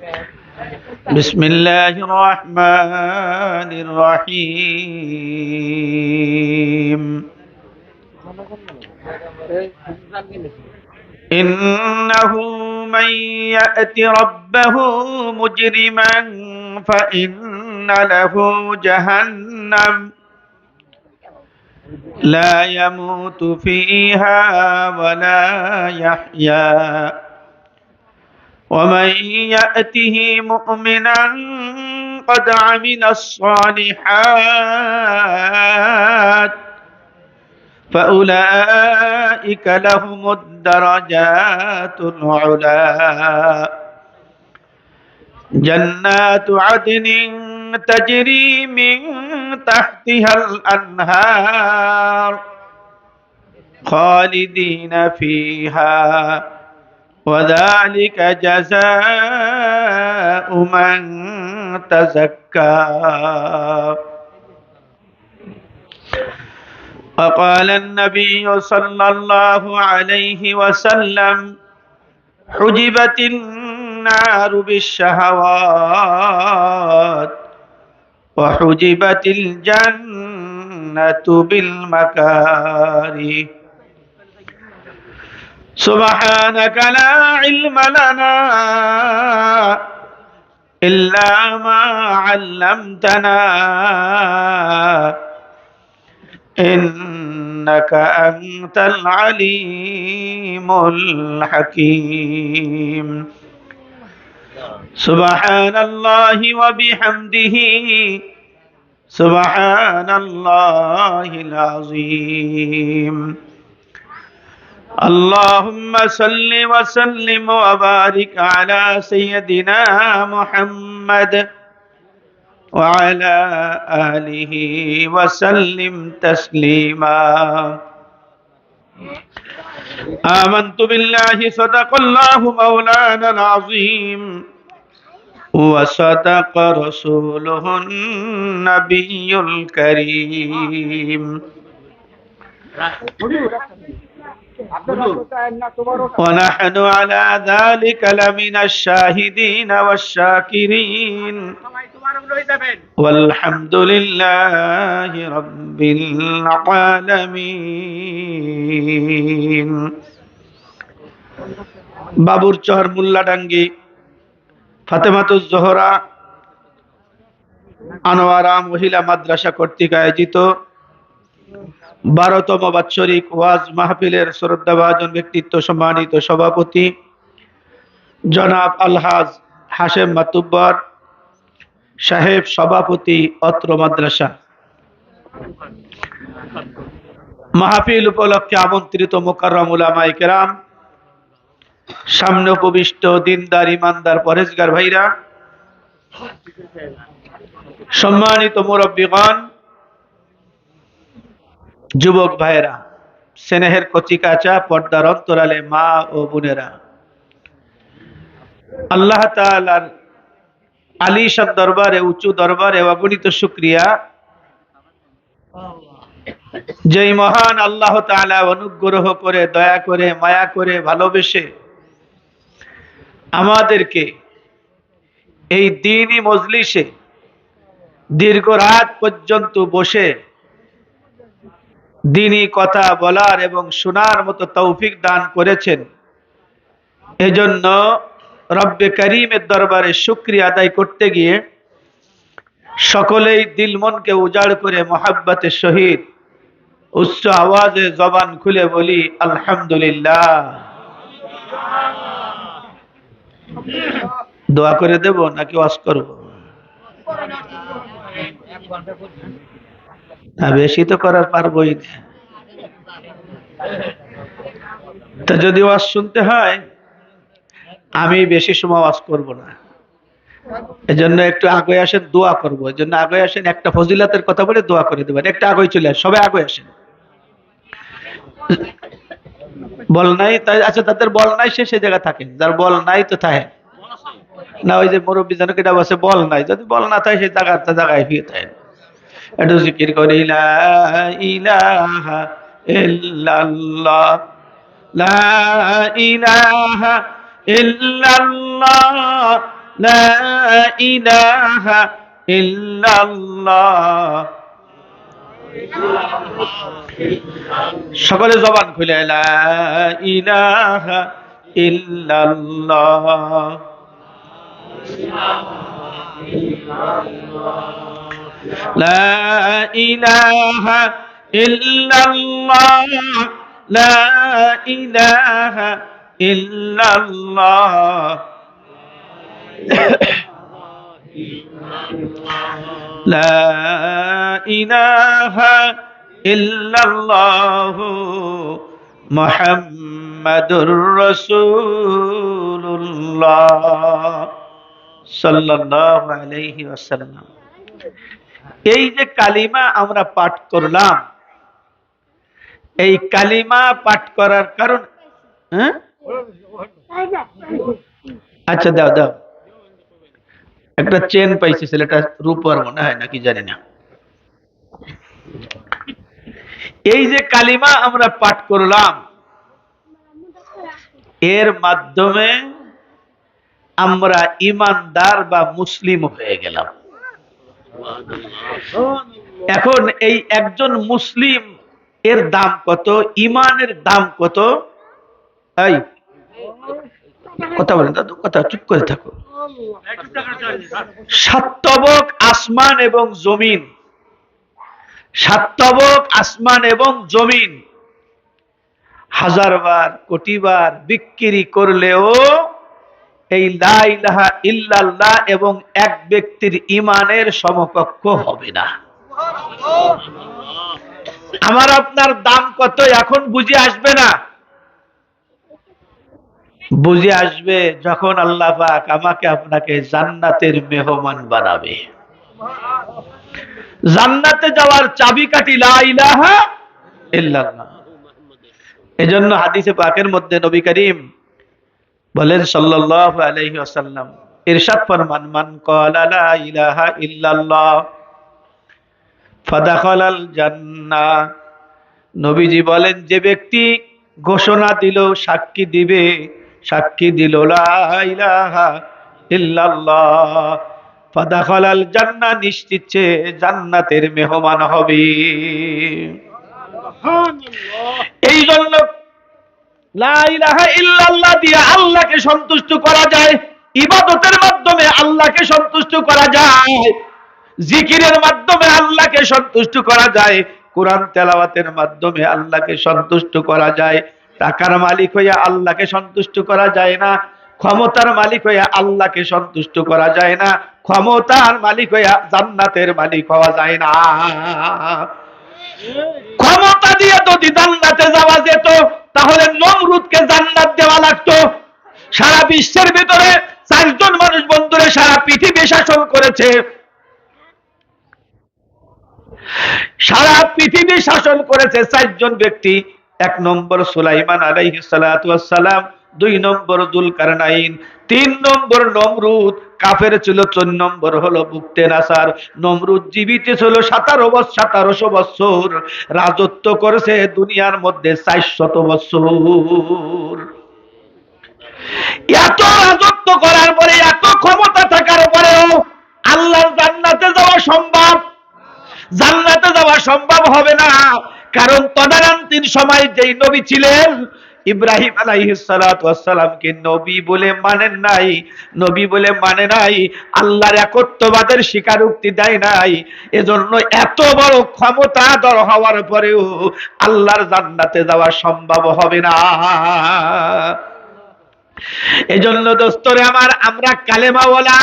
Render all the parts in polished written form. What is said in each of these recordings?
بسم الله الرحمن الرحيم إنه من يأت ربه مجرما فإن له جهنم لا يموت فيها ولا يحيا ومن يأته مؤمنا قد عمل الصالحات فأولئك لهم الدرجات العلى جنات عدن تجري من تحتها الأنهار خالدين فيها وذلك جزاء من تزكى وقال النبي صلى الله عليه وسلم حجبت النار بالشهوات وحجبت الجنة بالمكاره سبحانك لا علم لنا إلا ما علمتنا إنك أنت العليم الحكيم سبحان الله وبحمده سبحان الله العظيم اللهم صل وسلم وبارك على سيدنا محمد وعلى آله وسلم تسليما آمنت بالله صدق الله مولانا العظيم وصدق رسوله النبي الكريم ونحن على ذلك لمن الشاهدين والشاكرين والحمد لله رب العالمين বাবুরচর মোল্লাডাঙ্গি ফাতেমাতুজ জোহরা আনোয়ারা মহিলা মাদ্রাসা কর্তৃক আয়োজিত 12তম বাৎসরিক ওয়াজ মাহফিলের শ্রদ্ধাভাজন ব্যক্তিত্ব সম্মানিত সভাপতি জনাব আলহাজ হাশেম মাতুব্বর সাহেব সভাপতি অত্র মাদ্রাসা মাহফিল উপলক্ষে আমন্ত্রিত মুকাররম উলামায়ে কেরাম, সামনে উপবিষ্ট দিনদার ইমানদার পরেজগার ভাইরা, সম্মানিত মুরব্বিগণ, যুবক ভাইরা, স্নেহের কচি কাঁচা পর্দার অন্তরালে মা ও বোনেরা, আল্লাহ তাআলার আলিশান দরবারে, উঁচু দরবারে অগণিত শুকরিয়া, যেই মহান আল্লাহ তাআলা অনুগ্রহ করে, দয়া করে, মায়া করে, ভালোবেসে আমাদেরকে এই দ্বীনি মজলিসে দীর্ঘ রাত পর্যন্ত বসে দ্বীনি কথা বলার এবং শোনার মতো তৌফিক দান করেছেন। এজন্য রব্বে করিমের দরবারে শুকরিয়া আদায় করতে গিয়ে সকলেই দিল মনকে উজাড় করে মহাব্বতের সহিত উচ্চ আওয়াজে জবান খুলে বলি আলহামদুলিল্লাহ। দোয়া করে দেব নাকি ওয়াজ করব? না, বেশি তো করার পারবোই না। তা যদি ওয়াজ শুনতে হয় আমি বেশি সময় ওয়াজ করব না। এজন্য একটু আগে আসেন, দোয়া করব। এজন্য আগে আসেন, একটা ফজিলতের কথা বলে দোয়া করে দেবেন। একটা আগে চলে আসেন, সবাই আগে আসেন। বল নাই তাই আচ্ছা, তাদের বল নাই সে জায়গা থাকেন, যার বল নাই তো থাকে না। ওই যে মুরব্বী জনকে আছে বল নাই, যদি বল না থাকে সেই জায়গায় ফিরে থাকেন। একটু জিকির করি লা ইলাহা ইল্লাল্লাহ, লা ইলাহা ইল্লাল্লাহ, লা ইলাহা ইল্লাল্লাহ। সকলে জবান খুলে লা ইলাহা ইল্লাল্লাহ। লা ইলাহা ইল্লাল্লাহ। লা ইলাহা ইল্লাল্লাহ। লা ইলাহা ইল্লাল্লাহ মুহাম্মাদুর রাসূলুল্লাহ সাল্লাল্লাহু আলাইহি ওয়াসাল্লাম। এই যে কালিমা আমরা পাঠ করলাম, এই কালিমা পাঠ করার কারণ, হ্যাঁ আচ্ছা দাও দাও, একটা চেন পাইছি, ছেলেটা রূপার মনে হয় নাকি জানি না। এই যে কালিমা আমরা পাঠ করলাম, এর মাধ্যমে আমরা ইমানদার বা মুসলিম হয়ে গেলাম। এখন এই একজন মুসলিম এর দাম কত, ইমানের দাম কত? এই কথা বলেন দাদু, কথা চুপ করে থাকো। সাতবক আসমান এবং জমিন, সাতবক আসমান এবং জমিন হাজারবার কোটিবার বিক্রি করলেও এই লা ইলাহা ইল্লাল্লাহ এবং এক ব্যক্তির ইমানের সমকক্ষ হবে না। আমার আপনার দাম কত এখন বুঝে আসবে না, বুঝে আসবে যখন আল্লাহ পাক আমাকে আপনাকে জান্নাতের মেহমান বানাবে। জান্নাতে যাওয়ার চাবিকাঠি লা ইলাহা ইল্লাল্লাহ। এজন্য হাদিসে পাকের মধ্যে নবী করিম বলেন সাল্লাল্লাহু আলাইহি ওয়াসাল্লাম, ইরশাদ ফরমান, মান ক্বালা লা ইলাহা ইল্লাল্লাহ ফাদাখালাল জান্নাহ। নবীজি বলেন, যে ব্যক্তি ঘোষণা দিল, সাক্ষী দিবে, সাক্ষী দিল লা ইলাহা ইল্লাল্লাহ, ফাদাখালাল জান্নাহ, নিশ্চিত সে জান্নাতের মেহমান হবে। এই জন্য লা ইলাহা ইল্লাল্লাহ দিয়ে আল্লাহকে সন্তুষ্ট করা যায়, ইবাদতের মাধ্যমে আল্লাহকে সন্তুষ্ট করা যায়, জিকিরের মাধ্যমে আল্লাহকে সন্তুষ্ট করা যায়, কোরআন তেলাওয়াতের মাধ্যমে আল্লাহকে সন্তুষ্ট করা যায়। টাকার মালিক হইয়া আল্লাহকে সন্তুষ্ট করা যায় না, ক্ষমতার মালিক হইয়া আল্লাহকে সন্তুষ্ট করা যায় না, ক্ষমতার মালিক হইয়া জান্নাতের মালিক হওয়া যায় না। ক্ষমতা দিয়ে যদি জান্নাতে যাওয়া যেত তাহলে নমরুদকে জান্নাত দেওয়া লাগতো। সারা বিশ্বের ভিতরে 4 জন মানুষ বন্ধুরে সারা পৃথিবী শাসন করেছে, সারা পৃথিবী শাসন করেছে 4 জন ব্যক্তি। 1 নম্বর সুলাইমান আলাইহিস সালাতু ওয়াস সালাম, 2 নম্বর যুলকারনাইন, 3 নম্বর নমরুদ। কাফের ছিল 4 নম্বর হলো বুকতে নাসার। নমরুদ জীবিত ছিল 1700 বছর, রাজত্ব করেছে দুনিয়ার মধ্যে 400 বছর। এত রাজত্ব করার পরে, এত ক্ষমতা থাকার পরেও আল্লাহর জান্নাতে যাওয়া সম্ভব? জান্নাতে যাওয়া সম্ভব হবে না। কারণ তদানীন্তন সময় যেই নবী ছিলেন, ইব্রাহিম আলাইহিস সালাতু ওয়াস সালামকে নবী বলে মানেন নাই, নবী বলে মানে নাই, আল্লাহর একত্ববাদের স্বীকারোক্তি দেয় নাই। এজন্য এত বড় ক্ষমতাধর হওয়ার পরেও আল্লাহর জান্নাতে যাওয়া সম্ভব হবে না। এজন্য দোস্তরে আমার, আমরা কালেমাওয়ালা,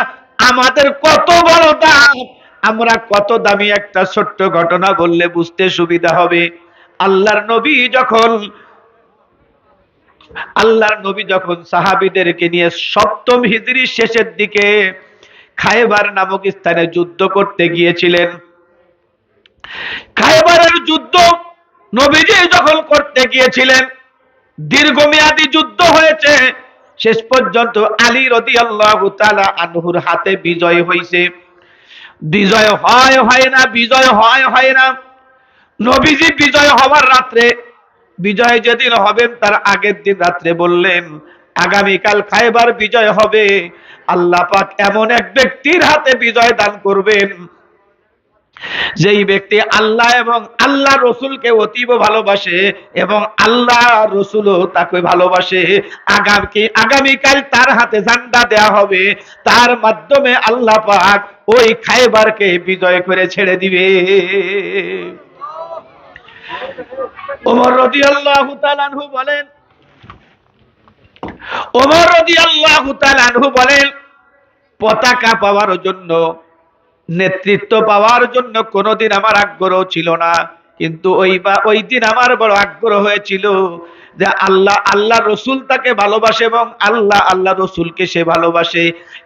আমাদের কত বড় দাম, আমরা কত দামি। একটা ছোট্ট ঘটনা বললে বুঝতে সুবিধা হবে। আল্লাহর নবী যখন সাহাবীদেরকে নিয়ে 7ম হিজরির শেষের দিকে খায়বার নামক স্থানে যুদ্ধ করতে গিয়েছিলেন, খায়বারের যুদ্ধ নবীজি যখন করতে গিয়েছিলেন, দীর্ঘমেয়াদী যুদ্ধ হয়েছে। শেষ পর্যন্ত আলী রাদিয়াল্লাহু তাআলা আনহুর হাতে বিজয় হয়েছে। বিজয় হয় না, বিজয় হয় না। নবীজি বিজয় হওয়ার রাত্রে, বিজয় যেদিন হবেন তার আগের দিন রাত্রে বললেন, আগামীকাল খায়বার বিজয় হবে, আল্লাহ পাক এমন এক ব্যক্তির হাতে বিজয় দান করবেন যেই ব্যক্তি আল্লাহ এবং আল্লাহ রসুলকে অতীব ভালোবাসে এবং আল্লাহ রসুলও তাকে ভালোবাসে। আগামীকাল তার হাতে ঝান্ডা দেয়া হবে, তার মাধ্যমে আল্লাহ পাক ওই খায়বারকে বিজয় করে ছেড়ে দিবে। ওমর রাদিয়াল্লাহু তাআলা আনহু বলেন, ওমর রাদিয়াল্লাহু তাআলা আনহু বলেন, পতাকা পাওয়ার জন্য, নেতৃত্ব পাওয়ার জন্য কোনোদিন আমার আগ্রহ ছিল না, কিন্তু ওই দিন আমার বড় আগ্রহ হয়েছিল যে আল্লাহ রসুল তাকে ভালোবাসে এবং আল্লাহ রসুলকে সে ভালোবাসে।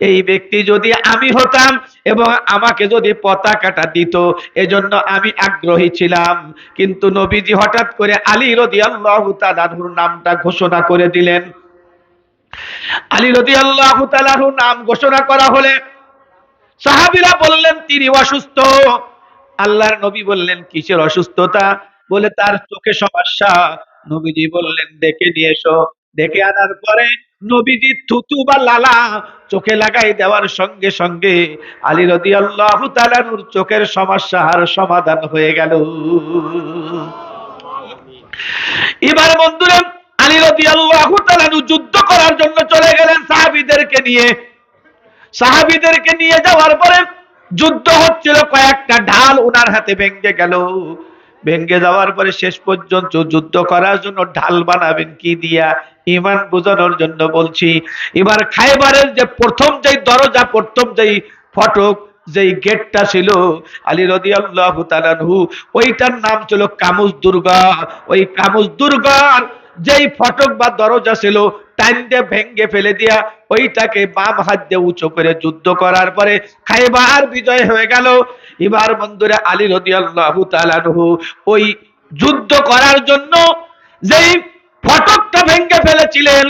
এই ব্যক্তি যদি আমি হতাম এবং আমাকে যদি পতাকাটা দিত, এজন্য আমি আগ্রহী ছিলাম। কিন্তু নবীজি হঠাৎ করে আলী রাদিয়াল্লাহু তাআলা আনহুর নামটা ঘোষণা করে দিলেন। আলী রাদিয়াল্লাহু তাআলা আনহুর নাম ঘোষণা করা হলে সাহাবীরা বললেন তিনি অসুস্থ। আল্লাহর নবী বললেন কিসের অসুস্থতা? বলে তার চোখে সমস্যা। নবীজি বললেন ডেকে নিয়ে এসো। ডেকে আনার পরে নবীজি থুতু বা লালা চোখে লাগাই দেওয়ার সঙ্গে সঙ্গে আলী রাদিয়াল্লাহু তাআলা নূর চোখের সমস্যার সমাধান হয়ে গেল। এবার বন্ধুরা, আলী রাদিয়াল্লাহু তাআলা যুদ্ধ করার জন্য চলে গেলেন সাহাবীদেরকে নিয়ে। সাহাবীদেরকে নিয়ে যাওয়ার পরে যুদ্ধ হচ্ছিল, কয়েকটা ঢাল ওনার হাতে ভেঙে গেল। ভেঙে যাওয়ার পরে শেষ পর্যন্ত যুদ্ধ করার জন্য ঢাল বানাবেন কি দিয়া? ঈমান বোঝানোর জন্য বলছি। এবার খায়বারের যে প্রথম যেই দরজা, প্রথম যেই ফটক, যেই গেটটা ছিল আলী রাদিয়াল্লাহু তাআলা আনহু, ওইটার নাম ছিল কামুজ দুর্গা। ওই কামুজ দুর্গার যেই ফটক বা দরজা ছিল টাইম দিয়ে ভেঙ্গে ফেলে দিয়া ওইটাকে বাম হাত দিয়ে উঁচু করে যুদ্ধ করার পরে খায়বার বিজয় হয়ে গেল। এবার বন্ধুরা আলী রাদিয়াল্লাহু তাআলা আনহু ওই যুদ্ধ করার জন্য যেই ফটকটা ভেঙ্গে ফেলেছিলেন,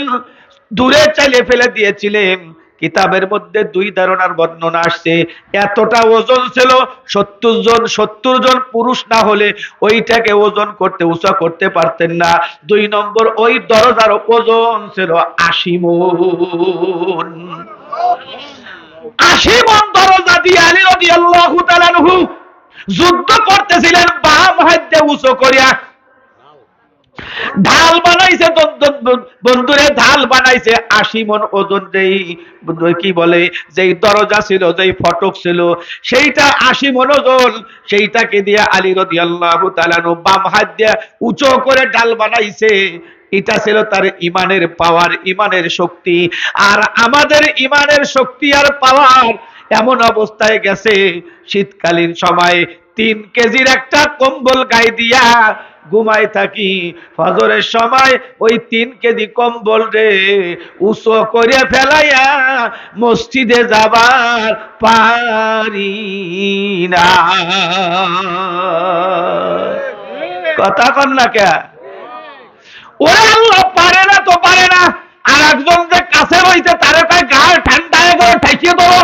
দূরে চালিয়ে ফেলে দিয়েছিলেন, কিতাবের মধ্যে দুই ধারণার বর্ণনা আসছে। এতটা ওজন ছিল, 70 জন পুরুষ না হলে ওইটাকে ওজন করতে, উঁচা করতে পারতেন না। 2 নম্বর, ওই দরজার ওজন ছিল 80 মণ। 80 মণ দরজা দিয়ে আলী রাদিয়াল্লাহু তাআলা আনহু যুদ্ধ করতেছিলেন বাম হাত দিয়ে উঁচু করিয়া। ঢাল বানাইছে বন্ধুরে, ঢাল বানাইছে 80 মণ ওজন। যেই কি বলে, যেই দরজা ছিল, যেই ফটক ছিল, সেইটা 80 মণ ওজন। সেইটাকে দিয়ে আলী রাদিয়াল্লাহু তাআলা বাম হাত দিয়ে উঁচু করে ঢাল বানাইছে। এটা ছিল তার ইমানের পাওয়ার, ইমানের শক্তি। আর আমাদের ইমানের শক্তি আর পাওয়ার এমন অবস্থায় গেছে, শীতকালীন সময় 3 কেজির একটা কম্বল গায়ে দিয়া ঘুমাই থাকি, ফজরের সময় ওই 3 কেজি কম্বল রে উঁচু করে ফেলাইয়া মসজিদে যাবার পারি না। কথা কন না কে? ওরে আল্লাহ, পারে না তো পারে না, আর একজন যে কাছে রইছে তারে কয় গায়ে ঠান্ডা করে ঠেকিয়ে দেবো।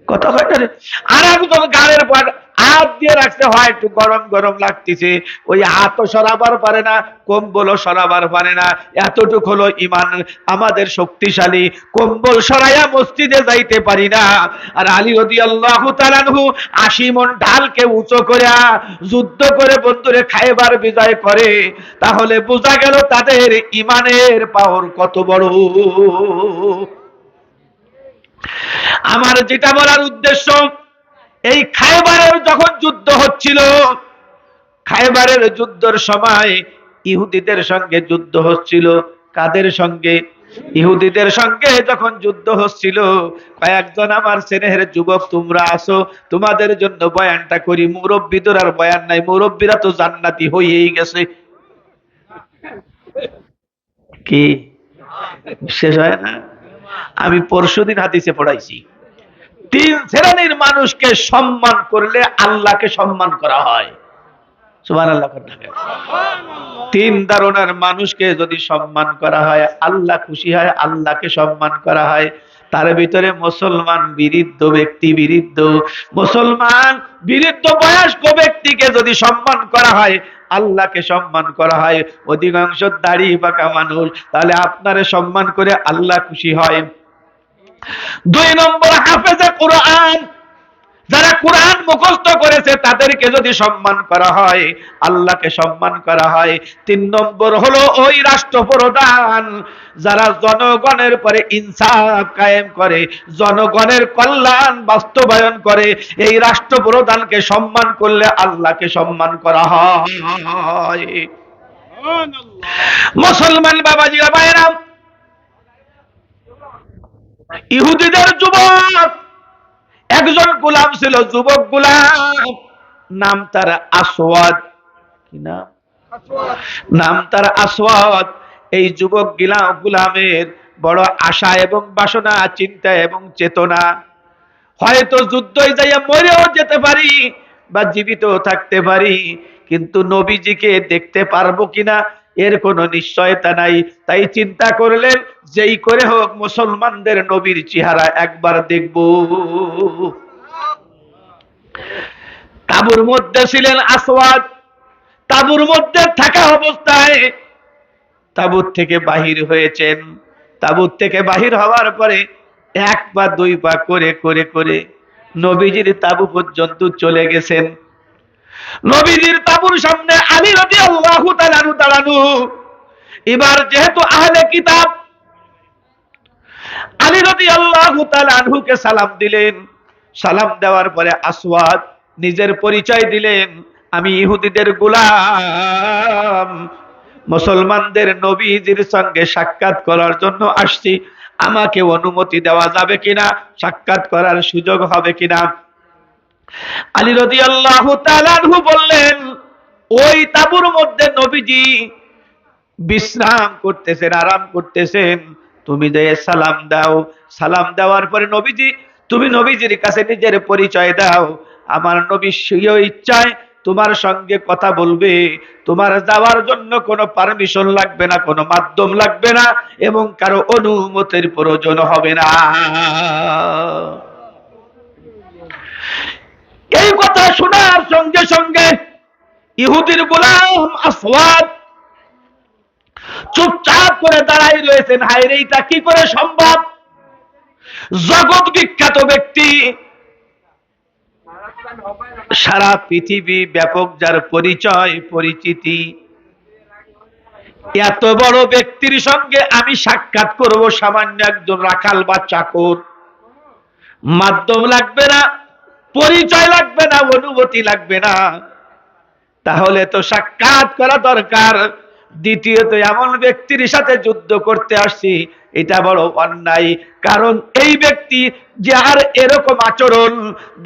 কথা হয় না রে? আর একজন গাড়ির পর হাত দিয়ে রাখছে, হয় একটু গরম গরম লাগতেছে, ওই হাতও সরাবার পারে না, কম্বলও সরাবার পারে না। এতটুক হলো ইমান আমাদের শক্তিশালী, কম্বল সরাইয়া মসজিদে যাইতে পারি না। আর আলী রাদিয়াল্লাহু তাআলা আনহু 80 মণ ঢালকে উঁচু করিয়া যুদ্ধ করে বন্ধুরে খায়বার বিজয় করে। তাহলে বোঝা গেল তাদের ইমানের পাওয়ার কত বড়। আমার যেটা বলার উদ্দেশ্য, এই খায়বারের যখন যুদ্ধ হচ্ছিল, খায়বারের যুদ্ধের সময় ইহুদিদের সঙ্গে যুদ্ধ হচ্ছিল। কাদের সঙ্গে? ইহুদিদের সঙ্গে যখন যুদ্ধ হচ্ছিল, কয়েকজন আমার স্নেহের যুবক তোমরা আসো, তোমাদের জন্য বয়ানটা করি। মুরব্বীদের আর বয়ান নাই, মুরব্বীরা তো জান্নাতি হয়েই গেছে। কি শেষ হয় না? আমি পরশুদিন হাদিসে পড়াইছি, 3 শ্রেণীর মানুষকে সম্মান করলে আল্লাহকে সম্মান করা হয়। সুবহানাল্লাহ। 3 ধরনের মানুষকে যদি সম্মান করা হয় আল্লাহ খুশি হয়, আল্লাহকে সম্মান করা হয়। তার ভিতরে মুসলমান বিরুদ্ধ ব্যক্তি, মুসলমান বিরুদ্ধ বয়স্ক ব্যক্তিকে যদি সম্মান করা হয় আল্লাহকে সম্মান করা হয়। অধিকাংশ দাড়ি পাকা মানুষ, তাহলে আপনারে সম্মান করে আল্লাহ খুশি হয়। 2 নম্বর, হাফেজে কোরআন, যারা কোরআন মুখস্থ করেছে তাদেরকে যদি সম্মান করা হয়, আল্লাহকে সম্মান করা হয়। 3 নম্বর হলো ওই রাষ্ট্রপ্রধান যারা জনগণের পরে ইনসাফ কায়েম করে, জনগণের কল্যাণ বাস্তবায়ন করে, এই রাষ্ট্রপ্রধানকে সম্মান করলে আল্লাহকে সম্মান করা হয়। মুসলমান বাবাজিরা ভাইরা, ইহুদিদের যুবক একজন গোলাম ছিল, যুবক গোলাম, নাম তার আসওয়াদ। কি নাম? নাম তার আসওয়াদ। এই যুবক গোলামের বড় আশা এবং বাসনা, চিন্তা এবং চেতনা, হয়তো যুদ্ধে যাইয়া মরেও যেতে পারি বা জীবিত থাকতে পারি, কিন্তু নবীজিকে দেখতে পারবো কিনা এর কোনো নিশ্চয়তা নাই। তাই চিন্তা করলেন যেই করে হোক মুসলমানদের নবীর চেহারা একবার দেখব। তাঁবুর মধ্যে ছিলেন আসওয়াদ। তাঁবুর মধ্যে থাকা অবস্থায় তাঁবুর থেকে বাহির হয়েছেন। তাঁবুর থেকে বাহির হওয়ার পরে 1 পা 2 পা করে করে করে নবীজির তাঁবু পর্যন্ত চলে গেছেন। নবীজির তাঁবুর সামনে আলী রাদিয়াল্লাহু তাআলা আনহু দাঁড়ানো। এবার যেহেতু আহলে কিতাব, আলী রাদিয়াল্লাহু তাআলা আনহুকে সালাম দিলেন। সালাম দেওয়ার পরে আসওয়াদ নিজের পরিচয় দিলেন, আমি ইহুদিদের গোলাম, মুসলমানদের নবীজির সঙ্গে সাক্ষাৎ করার জন্য আসছি, আমাকে অনুমতি দেওয়া যাবে কিনা, সাক্ষাৎ করার সুযোগ হবে কিনা? আলী রাদিয়াল্লাহু তাআলা আনহু বললেন, ওই তাঁবুর মধ্যে নবীজি বিশ্রাম করতেছেন, আরাম করতেছেন, তুমি যে সালাম দাও। সালাম দেওয়ার পরে তুমি নবীজির কাছে নিজের পরিচয় দাও। আমার নবী স্বীয় ইচ্ছায় তোমার সঙ্গে কথা বলবে। তোমার যাওয়ার জন্য কোনো পারমিশন লাগবে না, কোনো মাধ্যম লাগবে না, এবং কারো অনুমতির প্রয়োজন হবে না। এই কথা শোনার সঙ্গে সঙ্গে ইহুদির গোলাম আসওয়াদ চুপচাপ করে দাঁড়াই রয়েছেন। হায়রে, এটা কি করে সম্ভব? জগৎ বিখ্যাত ব্যক্তি, সারা পৃথিবী ব্যাপক যার পরিচয় পরিচিতি, এত বড় ব্যক্তির সঙ্গে আমি সাক্ষাৎ করব সামান্য একজন রাখাল বা চাকর? মাধ্যম লাগবে না, পরিচয় লাগবে না, অনুমতি লাগবে না, তাহলে তো সাক্ষাৎ করা দরকার। দ্বিতীয়ত, এমন ব্যক্তির সাথে যুদ্ধ করতে আসছি, এটা বড় অন্যায়। কারণ এই ব্যক্তি যার এরকম আচরণ,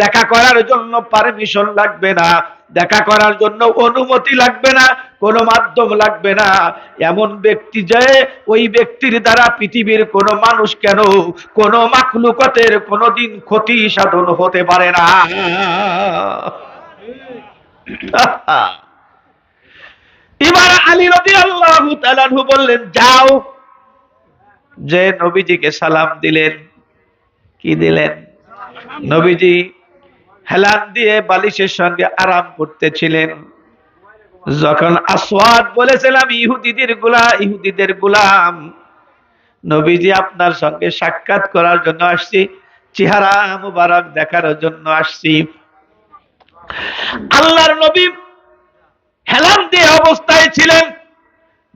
দেখা করার জন্য পারমিশন লাগবে না, দেখা করার জন্য অনুমতি লাগবে না, কোনো মাধ্যম লাগবে না, এমন ব্যক্তি যে ওই ব্যক্তির দ্বারা পৃথিবীর কোনো মানুষ কেন, কোনো মাখলুকাতের কোনোদিন ক্ষতি সাধন হতে পারে না। এবার আলী রাদিয়াল্লাহু তাআলা আনহু বললেন, যাও। যে নবীজিকে সালাম দিলেন, কি দিলেন? নবীজি হেলান দিয়ে বালিশের সঙ্গে আরাম করতেছিলেন। যখন আসওয়াদ বলেছিলাম ইহুদিদের গোলাম, নবীজি আপনার সঙ্গে সাক্ষাৎ করার জন্য আসছি, চেহারা মুবারক দেখার জন্য আসছি। আল্লাহর নবী হেলান দিয়ে অবস্থায় ছিলেন,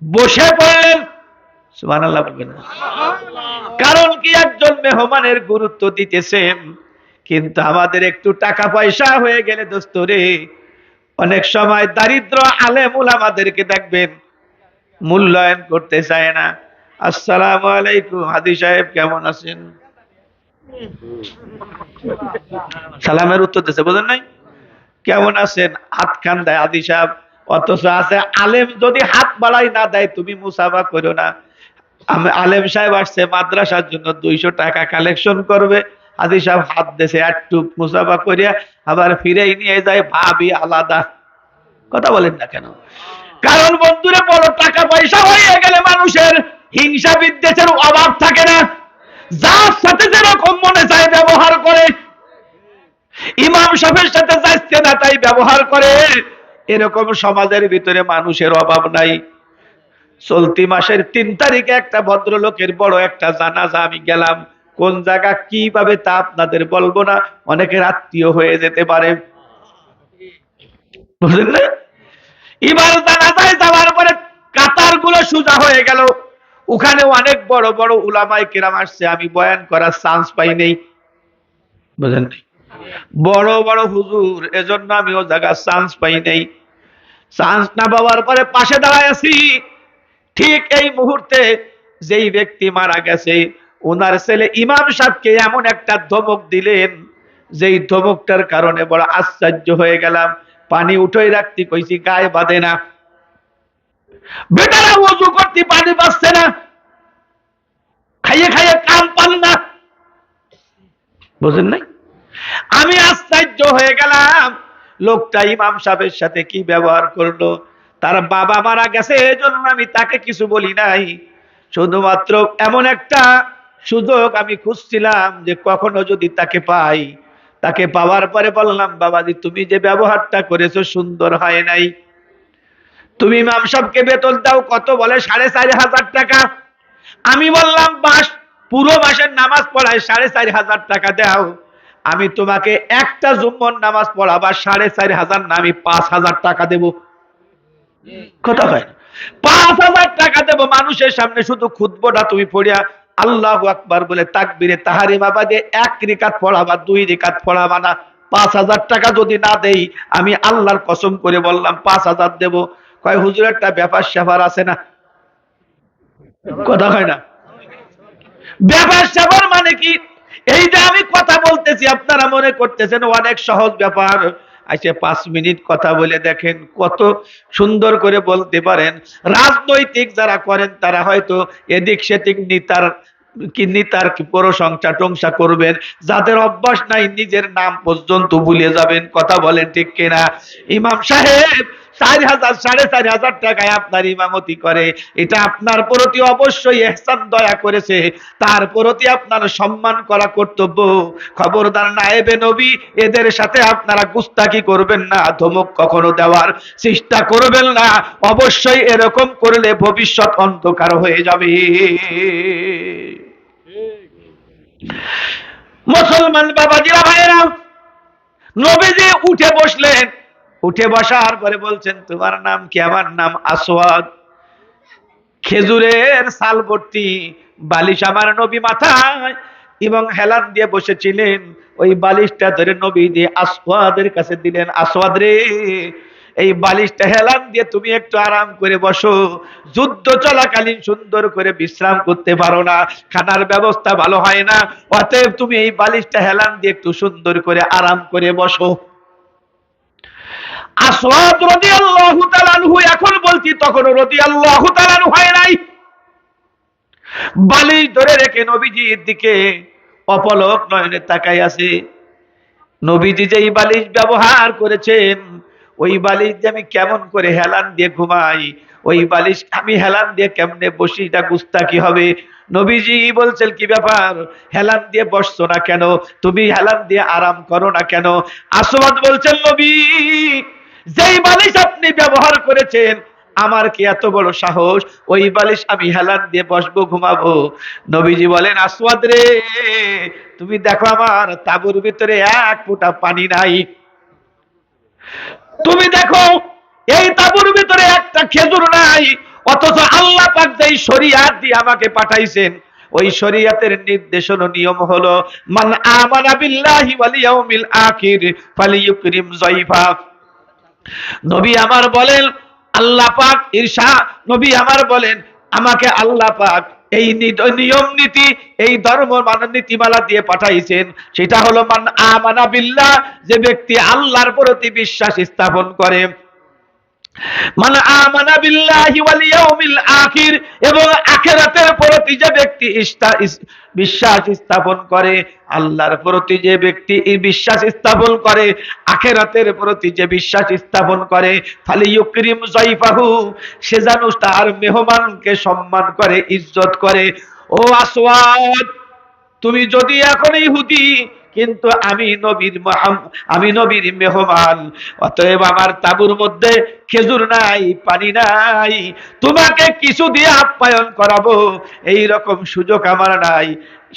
বসে পড়লেন। সুবহানাল্লাহ বলবেন। কারণ কি, একজন মেহমানের গুরুত্ব দিতেছেন। কিন্তু আমাদের একটু টাকা পয়সা হয়ে গেলে দোস্তরে, অনেক সময় দারিদ্র আলেম উলামাদেরকে দেখবেন মূল্যায়ন করতে চায় না। আসসালামু আলাইকুম হাদি সাহেব, কেমন আছেন? সালামের উত্তর দিতে বোঝেন নাই? কেমন আছেন? হাত খান দেয় হাদি সাহেব। অথচ আছে আলেম যদি হাত বাড়াই না দেয়, তুমি মুসাফা করো না। আলেম সাহেব আসছে মাদ্রাসার জন্য 200 টাকা কালেকশন করবে, হাদি সাহেব হাত দেশে একটু মুসাফা করিয়া আবার ফিরেই নিয়ে যায়, ভাবি আলাদা। কথা বলেন না কেন? কারণ বন্ধুরে, বড় টাকা পয়সা হয়ে গেলে মানুষের হিংসা বিদ্বেষের অভাব থাকে না। যার সাথে যেরকম মনে চায় ব্যবহার করে। ইমাম সাহেবের সাথে যাচ্ছে না তাই ব্যবহার করে, এরকম সমাজের ভিতরে মানুষের অভাব নাই। চলতি মাসের 3 তারিখে একটা ভদ্রলোকের বড় একটা জানাজা আমি গেলাম। কোন জায়গা কিভাবে তা আপনাদের বলবো না, অনেকের আত্মীয় হয়ে যেতে পারে, বুঝলেন না? এবার জানাজায় যাওয়ার পরে কাতার গুলো সোজা হয়ে গেল। ওখানে অনেক বড় বড় উলামায়ে কেরাম আসছে, আমি বয়ান করার চান্স পাই নাই, বুঝলেন? বড় বড় হুজুর, এজন্য আমি ও জায়গায় চান্স পাই নাই। চান্স না পাওয়ার পরে পাশে দাঁড়ায় আছি। ঠিক এই মুহূর্তে যেই ব্যক্তি মারা গেছে ওনার ছেলে ইমাম সাহেবকে এমন একটা ধমক দিলেন, যেই ধমকটার কারণে বড় আশ্চর্য হয়ে গেলাম। পানি উঠোই রাখতে কইছি, গায়ে বাঁধে না। বেটারা ওযু করতে পানি পাচ্ছে না, খাইয়ে খাইয়ে কাম পান না, বুঝেন নাই? আমি আশ্চর্য হয়ে গেলাম, লোকটা ইমাম সাহেবের সাথে কি ব্যবহার করলো। তার বাবা মারা গেছে, এজন্য আমি তাকে কিছু বলি নাই। শুধুমাত্র এমন একটা সুযোগ আমি খুঁজছিলাম যে কখনো যদি তাকে পাই। তাকে পাওয়ার পরে বললাম, বাবাজি তুমি যে ব্যবহারটা করেছো সুন্দর হয় নাই। তুমি ইমাম সাহেবকে বেতন দাও কত? বলে 4,500 টাকা। আমি বললাম পুরো মাসের নামাজ পড়ায় 4,500 টাকা দাও, আমি তোমাকে একটা জুম্মর নামাজ পড়াবা 4,500 না, আমি 5,000 টাকা দেব। কথা হয় 5,000 টাকা দেব। মানুষের সামনে শুধু খুতবাটা তুমি পড়িয়া আল্লাহু আকবার বলে তাকবীরে তাহরিমা বাদে 1 রিকাত পড়াবা, 2 রিকাত পড়াবা না। 5,000 টাকা যদি না দেই, আমি আল্লাহর কসম করে বললাম 5,000 দেব। কয় হুজুর একটা ব্যাপার স্যাপার আছে না? কথা হয় না? ব্যাপার স্যাপার মানে কি? এই যে আমি কথা বলতেছি আপনারা মনে করতেছেন অনেক সহজ ব্যাপার। আচ্ছা 5 মিনিট কথা বলে দেখেন কত সুন্দর করে বলতে পারেন। রাজনৈতিক যারা করেন তারা হয়তো এদিক সেদিক নেতার কি প্রশংসা টংসা করবেন, যাদের অভ্যাস নাই নিজের নাম পর্যন্ত ভুলে যাবেন। কথা বলেন ঠিক কিনা? ইমাম সাহেব 4,000 4,500 টাকায় আপনার ইমামতি করে, এটা আপনার প্রতি অবশ্যই ইহসান দয়া করেছে, তার প্রতি আপনার সম্মান করা কর্তব্য। খবরদার নায়েবে নবী, এদের সাথে আপনারা গুস্তাকি করবেন না, ধমক কখনো দেওয়ার চেষ্টা করবেন না। অবশ্যই এরকম করলে ভবিষ্যৎ অন্ধকার হয়ে যাবে। মুসলমান বাবাজিরা ভাইয়েরা, নবীজি উঠে বসলেন। উঠে বসার পরে বলছেন, তোমার নাম কি? আমার নাম আসওয়াদ। খেজুরের সাল ভর্তি বালিশ আমার নবী মাথায় এবং হেলান দিয়ে বসেছিলেন। ওই বালিশটা ধরে নবী দিয়ে আসওয়াদের কাছে দিলেন, আসওয়াদ রে, এই বালিশটা হেলান দিয়ে তুমি একটু আরাম করে বসো। যুদ্ধ চলাকালীন সুন্দর করে বিশ্রাম করতে পারো না, খানার ব্যবস্থা ভালো হয় না, অতএব তুমি এই বালিশটা হেলান দিয়ে একটু সুন্দর করে আরাম করে বসো। আসওয়াদ রাদিয়াল্লাহু তাআলা আনহু, এখন বলছি তখনও রাদিয়াল্লাহু তাআলা আনহু হয় নাই, বালিশ ধরে রেখে নবীজির দিকে অপলক নয়নে তাকাই আছে। নবীজি যেই বালিশ ব্যবহার করেছেন, ওই বালিশ দিয়ে আমি কেমন করে হেলান দিয়ে ঘুমাই, ওই বালিশ আমি হেলান দিয়ে কেমনে বসি, এটা গুস্তাকি হবে। নবীজি বলছেন, কি ব্যাপার, হেলান দিয়ে বসছো না কেন? তুমি হেলান দিয়ে আরাম করো না কেন? আসওয়াদ বলছেন, নবী যেই বালিশ আপনি ব্যবহার করেছেন, আমার কি এত বড় সাহস ওই বালিশ আমি হেলান দিয়ে বসবো, ঘুমাবো? নবীজি বলেন, আসওয়াদ রে, তুমি দেখো আমার তাঁবুর ভিতরে 1 ফোঁটা পানি নাই। তুমি দেখো এই তাঁবুর ভিতরে একটা খেজুর নাই। অথচ আল্লাহ পাক যেই শরীয়ত দিয়ে আমাকে পাঠাইছেন, ওই শরীয়তের নির্দেশন ও নিয়ম হলো, মান আমানা বিল্লাহি ওয়াল ইয়াউমিল আখির ফালিয়ুকরিম যায়ফা। নবী আমার বলেন, আল্লাহ পাক ইরশাদ, নবী আমার বলেন, আমাকে আল্লাহ পাক এই নিয়ম নীতি, এই ধর্ম নীতিমালা দিয়ে পাঠাইছেন। সেটা হলো মান আমানা বিল্লাহ, যে ব্যক্তি আল্লাহর প্রতি বিশ্বাস স্থাপন করে, মান আমানা বিল্লাহি ওয়াল ইয়াউমিল আখির, এবং আখিরাতের প্রতি যে ব্যক্তি বিশ্বাস স্থাপন করে, আল্লাহর প্রতি যে ব্যক্তি বিশ্বাস স্থাপন করে, আখিরাতের প্রতি যে বিশ্বাস স্থাপন করে, ফালিয়ুকরিম যায়ফাহু, সে যেন তার মেহমানকে সম্মান করে, ইজ্জত করে। ও আসওয়াদ, তুমি যদি এখন ইহুদি কিন্তু আমি নবীর মেহমান, অতএব আমার তাঁবুর মধ্যে খেজুর নাই, পানি নাই, তোমাকে কিছু দিয়ে আপ্যায়ন করাবো এই রকম সুযোগ আমার নাই,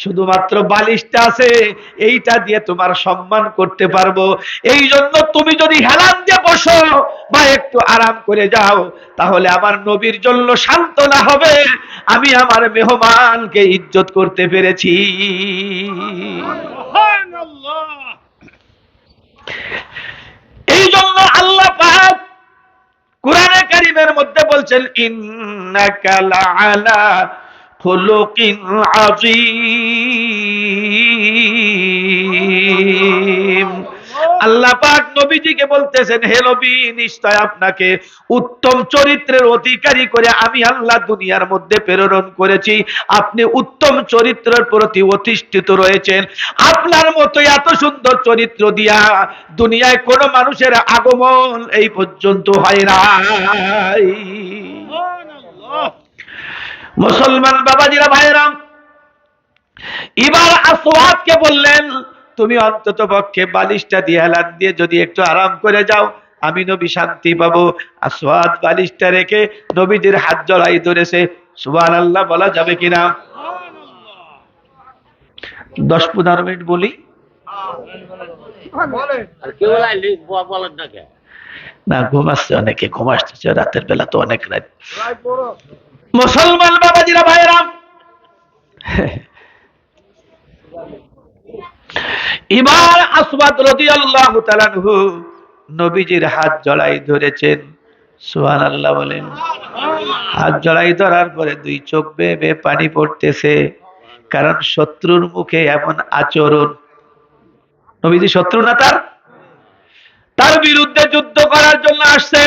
শুধুমাত্র বালিশটা আছে, এইটা দিয়ে তোমার সম্মান করতে পারবো। এই জন্য তুমি যদি হেলান দিয়ে বসো বা একটু আরাম করে যাও, তাহলে আমার নবীর জন্য সান্ত্বনা হবে, আমি আমার মেহমানকে ইজ্জত করতে পেরেছি। এই জন্য আল্লাহ পাক কুরআনে কারীমের মধ্যে বলছেন, ইন্নাকা লাআলা খুলুকিন আযীম। আল্লাহ পাক নবীজিকে বলতেছেন, হে নবী, নিশ্চয় আপনাকে উত্তম চরিত্রের অধিকারী করে আমি আল্লাহ দুনিয়ার মধ্যে প্রেরণ করেছি। আপনি উত্তম চরিত্রের প্রতি অধিষ্ঠিত রয়েছেন। আপনার মতো এত সুন্দর চরিত্র দিয়া দুনিয়ায় কোন মানুষের আগমন এই পর্যন্ত হয় নাই। মুসলমান বাবাজিরা, ভাইরা, এবার আসওয়াদকে বললেন, তুমি অন্তত পক্ষে বালিশটা দিয়ে হেলান দিয়ে যদি একটু আরাম করে যাও, আমি নবী শান্তি পাবো। আসওয়াদ বালিশটা রেখে নবীজির হাত জড়াই ধরেছে। সুবহানাল্লাহ বলা যাবে কিনা? 10-15 মিনিট বলি না, ঘুমাচ্ছে অনেকে, ঘুমাচ্ছে রাতের বেলা তো অনেক রাত। মুসলমান বাবাজিরা, ভাইরা, এবার আসওয়াদ রাদিয়াল্লাহু তাআলা আনহু নবীজির হাত জড়াই ধরেছেন। সুবহানাল্লাহ বলেন। হাত জড়াই ধরার পরে দুই চোখ বেয়ে বেয়ে পানি পড়তেছে, কারণ শত্রুর মুখে এমন আচরণ। নবীজি শত্রু না তার বিরুদ্ধে যুদ্ধ করার জন্য আসছে।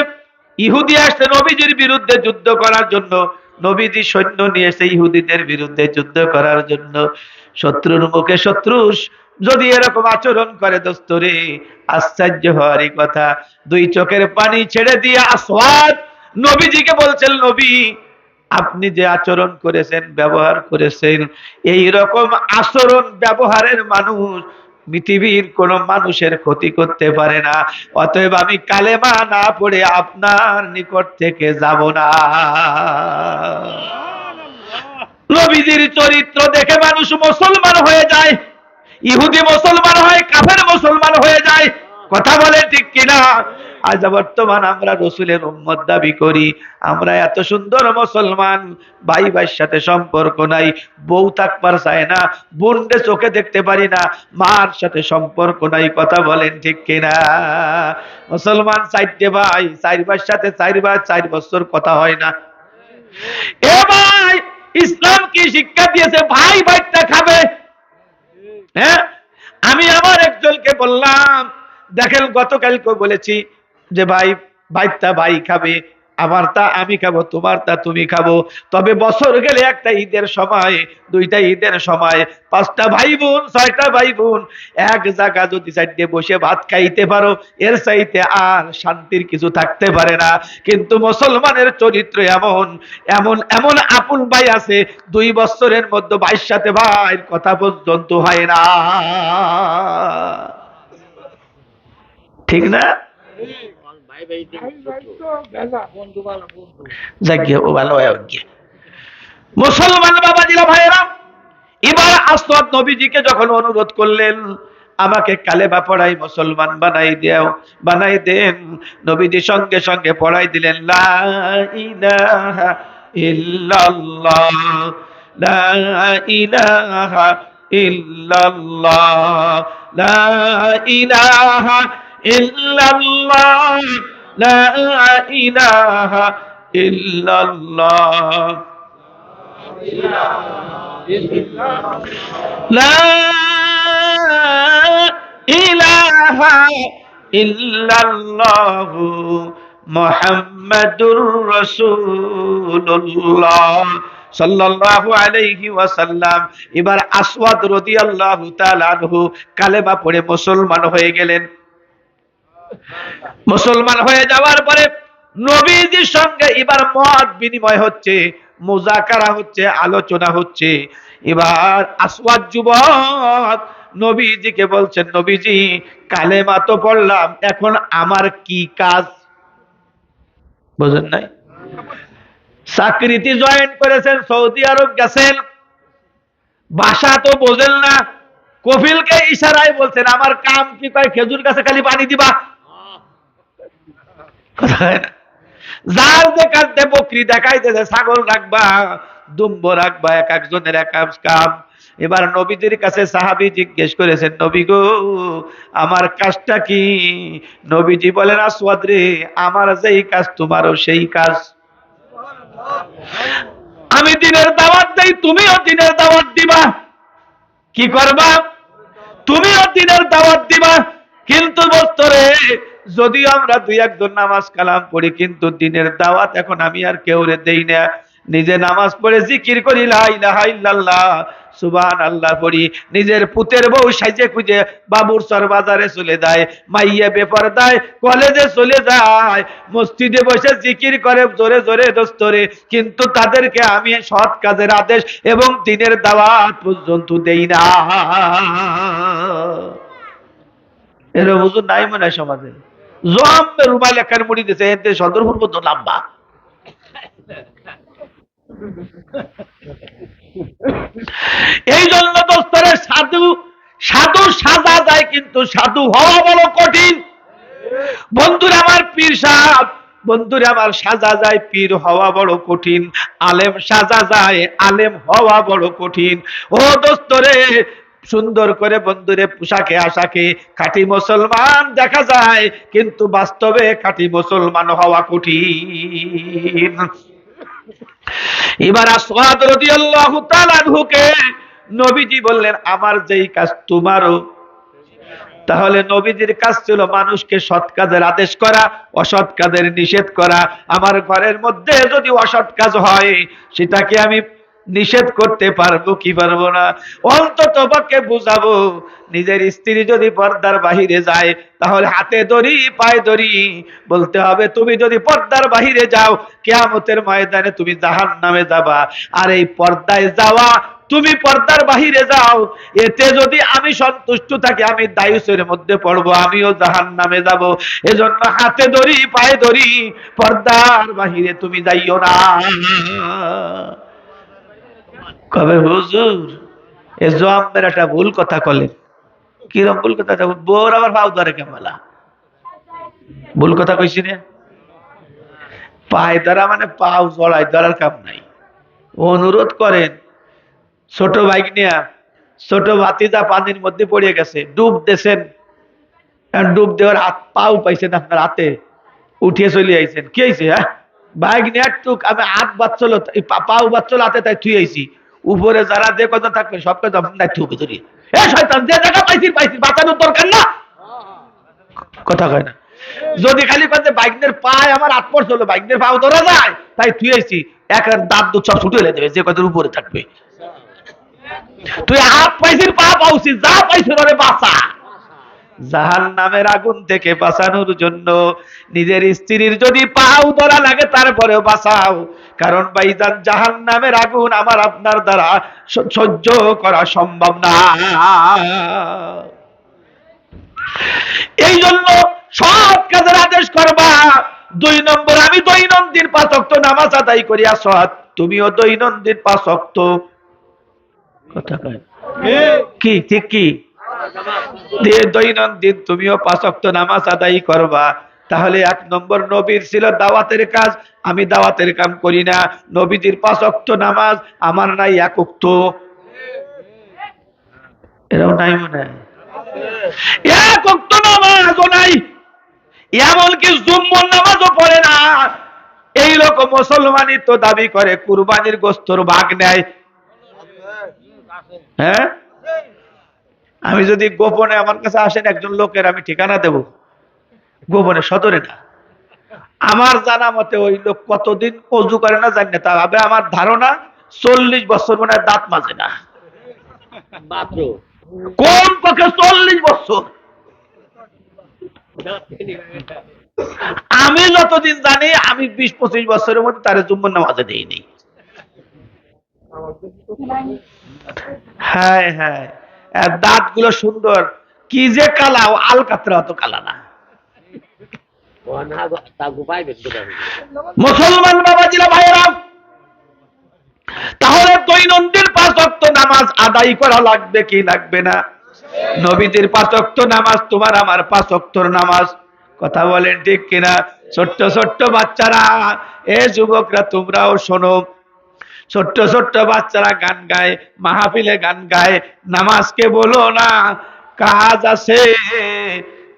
ইহুদি আসছে নবীজির বিরুদ্ধে যুদ্ধ করার জন্য, নবীজি সৈন্য নিয়ে এসে ইহুদিদের বিরুদ্ধে যুদ্ধ করার জন্য। শত্রুর মুখে শত্রু যদি এরকম আচরণ করে, দোস্তরে, আশ্চর্য হওয়ারই কথা। দুই চোখের পানি ছেড়ে দিয়ে আসওয়াদ নবীজিকে বলছেন, নবী, আপনি যে আচরণ করেছেন, ব্যবহার করেছেন, এই রকম আচরণ ব্যবহারের মানুষ পৃথিবীর কোন মানুষের ক্ষতি করতে পারে না। অতএব আমি কালেমা না পড়ে আপনার নিকট থেকে যাব না। নবীজির চরিত্র দেখে মানুষ মুসলমান হয়ে যায়, ইহুদি মুসলমান হয়, কাফের মুসলমান হয়ে যায়। কথা বলে ঠিক কিনা? আজ বর্তমান আমরা রসুলের উম্মত দাবি করি, আমরা এত সুন্দর মুসলমান, ভাই ভাইয়ের সাথে সম্পর্ক নাই, বউ থাকবার চায় না, বোনকে চোখে দেখতে পারি না, মার সাথে সম্পর্ক নাই। কথা বলেন ঠিক কিনা? মুসলমান 4 ভাই, 4 ভাইয়ের সাথে 4 বছর কথা হয় না। এ ভাই, ইসলাম কি শিক্ষা দিয়েছে? ভাই ভাইটা খাবে। হ্যাঁ, আমি আমার একজনকে বললাম, দেখেন গতকালকে বলেছি যে ভাই ভাইটা ভাই খাবে, আমার তা আমি খাবো, তোমার তা তুমি খাবো। তবে বছর গেলে একটা ঈদের সময়, 2টা ঈদের সময়, 5টা ভাই বোন, 6টা ভাই বোন এক জায়গা যদি 4 বসে ভাত খাইতে পারো, এর চাইতে আর শান্তির কিছু থাকতে পারে না। কিন্তু মুসলমানের চরিত্র এমন, এমন এমন আপন ভাই আছে, 2 বছরের মধ্যে ভাইয়ের সাথে ভাইয়ের কথা পর্যন্ত হয় না। ঠিক না? মুসলমান বাবাজিরা, ভাইয়েরা, এবার আসওয়াদ নবীজিকে যখন অনুরোধ করলেন, আমাকে কালেমা পড়াই মুসলমান বানাই দেন, নবীজি সঙ্গে সঙ্গে পড়াই দিলেন, লা ইলাহা ইল্লাল্লাহ, লা ইলাহা ইল্লাল্লাহ, লা ইলাহা ইল্লাল্লাহ, লা ইলাহা ইল্লাল্লাহ, লা ইলাহা ইল্লাল্লাহ মুহাম্মাদুর রাসূলুল্লাহ সাল্লাল্লাহু আলাইহি ওয়াসাল্লাম। এবার আসওয়াদ রাদিয়াল্লাহু তাআলা আনহু কালেমা পড়ে মুসলমান হয়ে গেলেন। মুসলমান হয়ে যাওয়ার পরে নবীজির সঙ্গে এবার মত বিনিময় হচ্ছে, মুযাকারা হচ্ছে, আলোচনা হচ্ছে। এবার আসওয়াদ যুবক নবীজিকে বলছেন, নবীজি কালেমা তো পড়লাম, এখন আমার কি কাজ? বুঝেন নাই? চাকরিতে জয়েন করেছেন, সৌদি আরব গেছেন, ভাষা তো বোঝেন না, কফিলকে ইশারায় বলছেন আমার কাম কি? কয় খেজুর গাছে খালি পানি দিবা। কথা হয় না? যার যে কাঁদতে বকরি দেখাইতেছে, ছাগল রাখবা, দুম্ব রাখবা, এক একজনের এক এক কাম। এবার নবীজির কাছে সাহাবী জিজ্ঞেস করেছেন, নবী গো আমার কাজটা কি? নবীজি বলেন, আসওয়াদ রে, আমার যেই কাজ তোমারও সেই কাজ। আমি দিনের দাওয়াত দেই, তুমিও দিনের দাওয়াত দিবা। কি করবা? তুমিও দিনের দাওয়াত দিবা। কিন্তু বস্তরে যদিও আমরা দুই একজন নামাজ কালাম পড়ি, কিন্তু দিনের দাওয়াত এখন আমি আর কেউরে দেই না। নিজে নামাজ পড়ে জিকির করি, লা ইলাহা ইল্লাল্লাহ, সুবহানাল্লাহ পড়ি। নিজের পুতের বউ সাইজে খুঁজে বাবুরচর বাজারে চলে যায়, মাইয়া বেপরদায় কলেজে চলে যায়, মসজিদে বসে জিকির করে জোরে জোরে দোস্তরে, কিন্তু তাদেরকে আমি সৎ কাজের আদেশ এবং দিনের দাওয়াত পর্যন্ত দেই না। এর হুজুর নাই মনে হয় সমাজে। জম্বে রুমাল একার মুড়ি দিছে, এতে সদরপুর পর্যন্ত লম্বা। এই জন্য দোস্তরে সাধু সাধু সাজা যায়, কিন্তু সাধু হওয়া বড় কঠিন। বন্ধুরা আমার, পীর সাহেব, বন্ধুরা আমার, সাজা যায়, পীর হওয়া বড় কঠিন। আলেম সাজা যায়, আলেম হওয়া বড় কঠিন। ও দোস্তরে, সুন্দর করে বন্ধুরে পোশাকে আশাকে খাঁটি মুসলমান দেখা যায়, কিন্তু বাস্তবে খাঁটি মুসলমান হওয়া কঠিন। এবার আসওয়াদ রাদিয়াল্লাহু তাআলা আনহুকে নবীজি বললেন, আমার যেই কাজ তোমারও। তাহলে নবীজির কাজ ছিল মানুষকে সৎ কাজের আদেশ করা, অসৎ কাজের নিষেধ করা। আমার ঘরের মধ্যে যদি অসৎ কাজ হয়, সেটাকে আমি নিষেধ করতে পারবো কি পারবো না? অন্তত পক্ষে বুঝাবো। নিজের স্ত্রী যদি পর্দার বাহিরে যায়, তাহলে হাতে ধরি পায়ে ধরি বলতে হবে, তুমি যদি পর্দার বাহিরে যাও, কিয়ামতের ময়দানে তুমি জাহান্নামে যাবা। আর এই পর্দায় যাওয়া, তুমি পর্দার বাহিরে যাও, এতে যদি আমি সন্তুষ্ট থাকি, আমি দায়ুসের মধ্যে পড়বো, আমিও জাহান্নামে যাব। এজন্য হাতে ধরি পায়ে ধরি, পর্দার বাহিরে তুমি যাইও না। কবে হুজুর এ জোয়াম্মের একটা ভুল কথা কলেন। কিরম ভুল কথা? বোর আবার পাও ধরে কেমলা ভুল কথা কইছি না? পায়ে ধরা মানে পাও জড়াই ধরার কাম নাই। অনুরোধ করেন, ছোট বাইক নিয়ে ছোট ভাতিজা পানির মধ্যে পড়ে গেছে, ডুব দিয়েছেন, ডুব দেওয়ার হাত পাও পাইছেন, আপনার হাতে উঠিয়ে চলে আইছেন, কি হয়েছে? হ্যাঁ, বাইক নিয়ে টুক আমি হাত বাচ্চল, পাও বাচ্চল হাতে, তাই থুই আইছি। উপরে যারা যে কথা থাকবে সব কথা আপনার থুবে ধরি, এ শয়তান, যে জায়গা পাইছি পাইছি, বাঁচানোর দরকার না। কথা কয় না? যদি খালি কাছে বাইকদের পায় আমার হাত পড় চলো, বাইকদের পাও ধরা যায়, তাই থুই আইছি, এক দাঁত দুধ সব ছুটে দেবে যে কথার উপরে থাকবে। তুই হাত পাইছিস, পা পাউছি, যা পাইছিস ওরে বাঁচা। জাহান্নামের আগুন থেকে বাঁচানোর জন্য নিজের স্ত্রীর যদি পাও ধরা লাগে, তারপরেও বাঁচাও। কারণ ভাইজান, জাহান্নামের আগুন আমার আপনার দ্বারা সহ্য করা সম্ভব না। এই জন্য সৎ কাজের আদেশ করবা। 2 নম্বর, আমি দৈনন্দিন 5 ওয়াক্ত নামাজ আদায় করি, সৎ তুমিও দৈনন্দিন 5 ওয়াক্ত। কথা কয় কি? ঠিক কি? দৈনন্দিন তুমিও 5 ওয়াক্ত নামাজ আদায় করবা। তাহলে 1 নম্বর, নবীর ছিল দাওয়াতের কাজ, আমি দাওয়াতের কাম করি না। নবীজির 5 ওয়াক্ত নামাজ, আমার নাই 1 ওয়াক্ত। এরাও নাই মনে হয়, 1 ওয়াক্ত নামাজও নাই, এমনকি জুম্মার নামাজও পড়ে না। এই রকম মুসলমানই তো দাবি করে কুরবানির গোস্তর ভাগ নেয়। হ্যাঁ, আমি যদি গোপনে, আমার কাছে আসেন একজন লোকের, আমি ঠিকানা দেব, গোপনে, সদরে না। আমার জানা মতে ওই লোক কতদিন অজু করে না জানি না, তবে আমার ধারণা 40 বছর মনে হয় দাঁত মাজে না। কোন পক্ষে 40 বছর? আমি যতদিন জানি, আমি 20-25 বছরের মধ্যে তার জুম্মার নামাজে দিইনি। হ্যাঁ হ্যাঁ, দাঁতগুলো সুন্দর, কি যে কালা, আলকাতরা অত কালা না। মুসলমান বাবাজিরা ভাইয়েরা, তাহলে দৈনন্দিন 5 ওয়াক্ত নামাজ আদায় করা লাগবে কি লাগবে না? নবীজির 5 ওয়াক্ত নামাজ তোমার আমার 5 ওয়াক্তর নামাজ। কথা বলেন ঠিক কিনা? ছোট্ট ছোট্ট বাচ্চারা, এ যুবকরা তোমরাও শোনো, ছোট্ট ছোট্ট বাচ্চারা গান গায়, মাহফিলে গান গায়, নামাজকে বলো না কাজ আছে,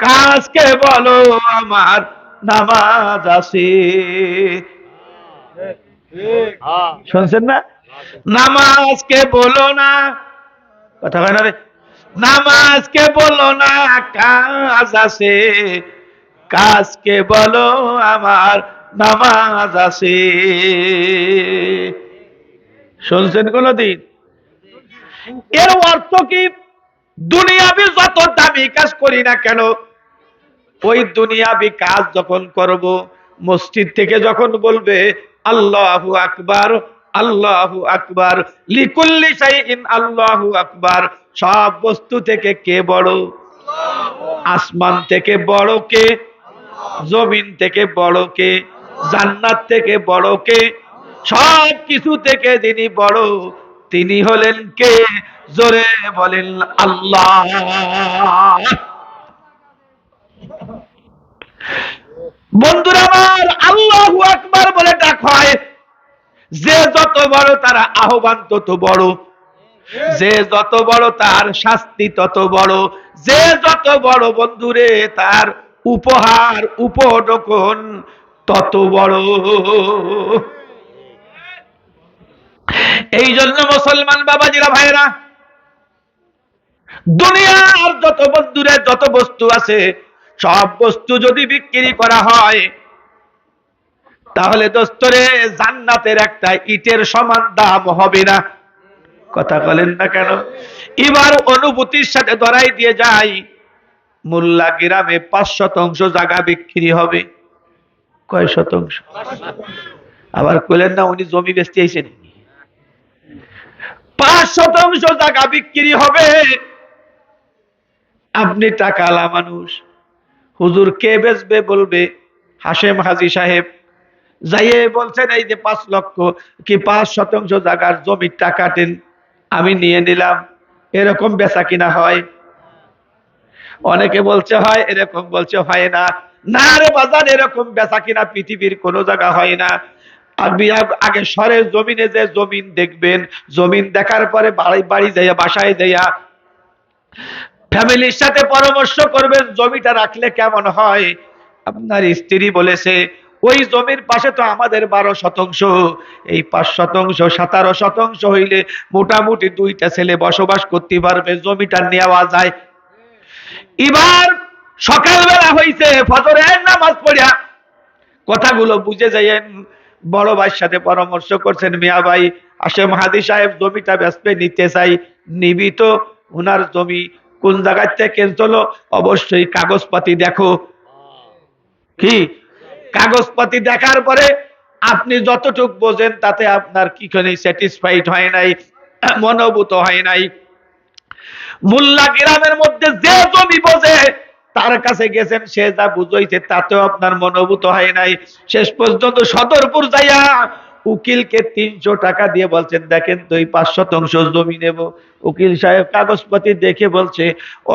কাজকে বলো আমার নামাজ আছে। শুনছেন না? নামাজকে বলো না, কথা হয় না রে, নামাজকে বলো না কাজ আছে, কাজকে বলো আমার নামাজ আছে। শুনছেন কোনদিন? এর অর্থ কি? দুনিয়াবি যত দামি কাজ করি না কেন, ওই দুনিয়াবি কাজ যখন করব, মসজিদ থেকে যখন বলবে আল্লাহু আকবার, আল্লাহু আকবার, লিকুল্লি শাইইন আল্লাহু আকবার, সব বস্তু থেকে কে বড়? আসমান থেকে বড় কে? জমিন থেকে বড় কে? জান্নাত থেকে বড় কে? সব কিছু থেকে যিনি বড়, তিনি হলেন কে? জোরে বলেন আল্লাহ। বন্ধুরা আমার, আল্লাহু আকবার বলে ডাক হয়, যে যত বড় তার আহ্বান তত বড়, যে যত বড় তার শাস্তি তত বড়, যে যত বড় বন্ধুরে তার উপহার উপঢৌকন তত বড়। এই জন্য মুসলমান বাবাজিরা ভাইরা, দুনিয়ার যত বন্ধুরে যত বস্তু আছে, সব বস্তু যদি বিক্রি করা হয়, তাহলে দোস্তরে জান্নাতের একটা ইটের সমান দাম হবে না। কথা বলেন না কেন? এবার অনুভূতির সাথে ধরাই দিয়ে যাই, মোল্লা গ্রামে 5 শতাংশ জায়গা বিক্রি হবে। কয় শতাংশ? আবার কইলেন না উনি জমি বেচতে আইছেন। 5 শতাংশ জায়গা বিক্রি হবে। আপনি টাকালা মানুষ, হুজুর কে বেচবে বলবে? হাশেম হাজী সাহেব যাইয়ে বলছেন এই যে 5 লক্ষ কি 5 শতাংশ জায়গার জমির টাকা দেন, আমি নিয়ে নিলাম। এরকম বেচা কিনা হয়? অনেকে বলছে হয়, এরকম বলছে হয় না। না রে বাজার, এরকম বেচা কিনা পৃথিবীর কোন জায়গা হয় না। আপনি আগে শহরের জমিনে যে জমিন দেখবেন, জমিন দেখার পরে বাড়ি বাড়ি যাইয়া, বাসায় যাইয়া ফ্যামিলির সাথে পরামর্শ করবেন জমিটা রাখলে কেমন হয়। আপনার স্ত্রী বলেছে ওই জমির পাশে তো আমাদের 12 শতাংশ, এই 5 শতাংশ 17 শতাংশ হইলে মোটামুটি 2টা ছেলে বসবাস করতে পারবে, জমিটা নেওয়া যায়। এবার সকালবেলা হইছে, ফজরের নামাজ পড়িয়া কথাগুলো বুঝে যাইয়েন, বড় ভাইয়ের সাথে পরামর্শ করছেন, মিয়া ভাই হাশেম হাজী সাহেব জমিটা বেচতে নিতে চাই, নিবি তো? উনার জমি কোন জায়গা থেকে চলো, অবশ্যই কাগজপাতি দেখো। কি কাগজপাতি দেখার পরে আপনি যতটুক বোঝেন তাতে আপনার কি করে স্যাটিসফাইড হয় নাই, মনোভূত হয় নাই। মোল্লা গ্রামের মধ্যে যে জমি বোঝে তার কাছে গেছেন, সে যা বুঝাইছে তাতেও আপনার মনোভূত হয় নাই। শেষ পর্যন্ত সদরপুর যাইয়া উকিলকে 300 টাকা দিয়ে বলছেন দেখেন তো এই 5 শতাংশ জমি নেব। উকিল সাহেব কাগজপাতি দেখে বলছে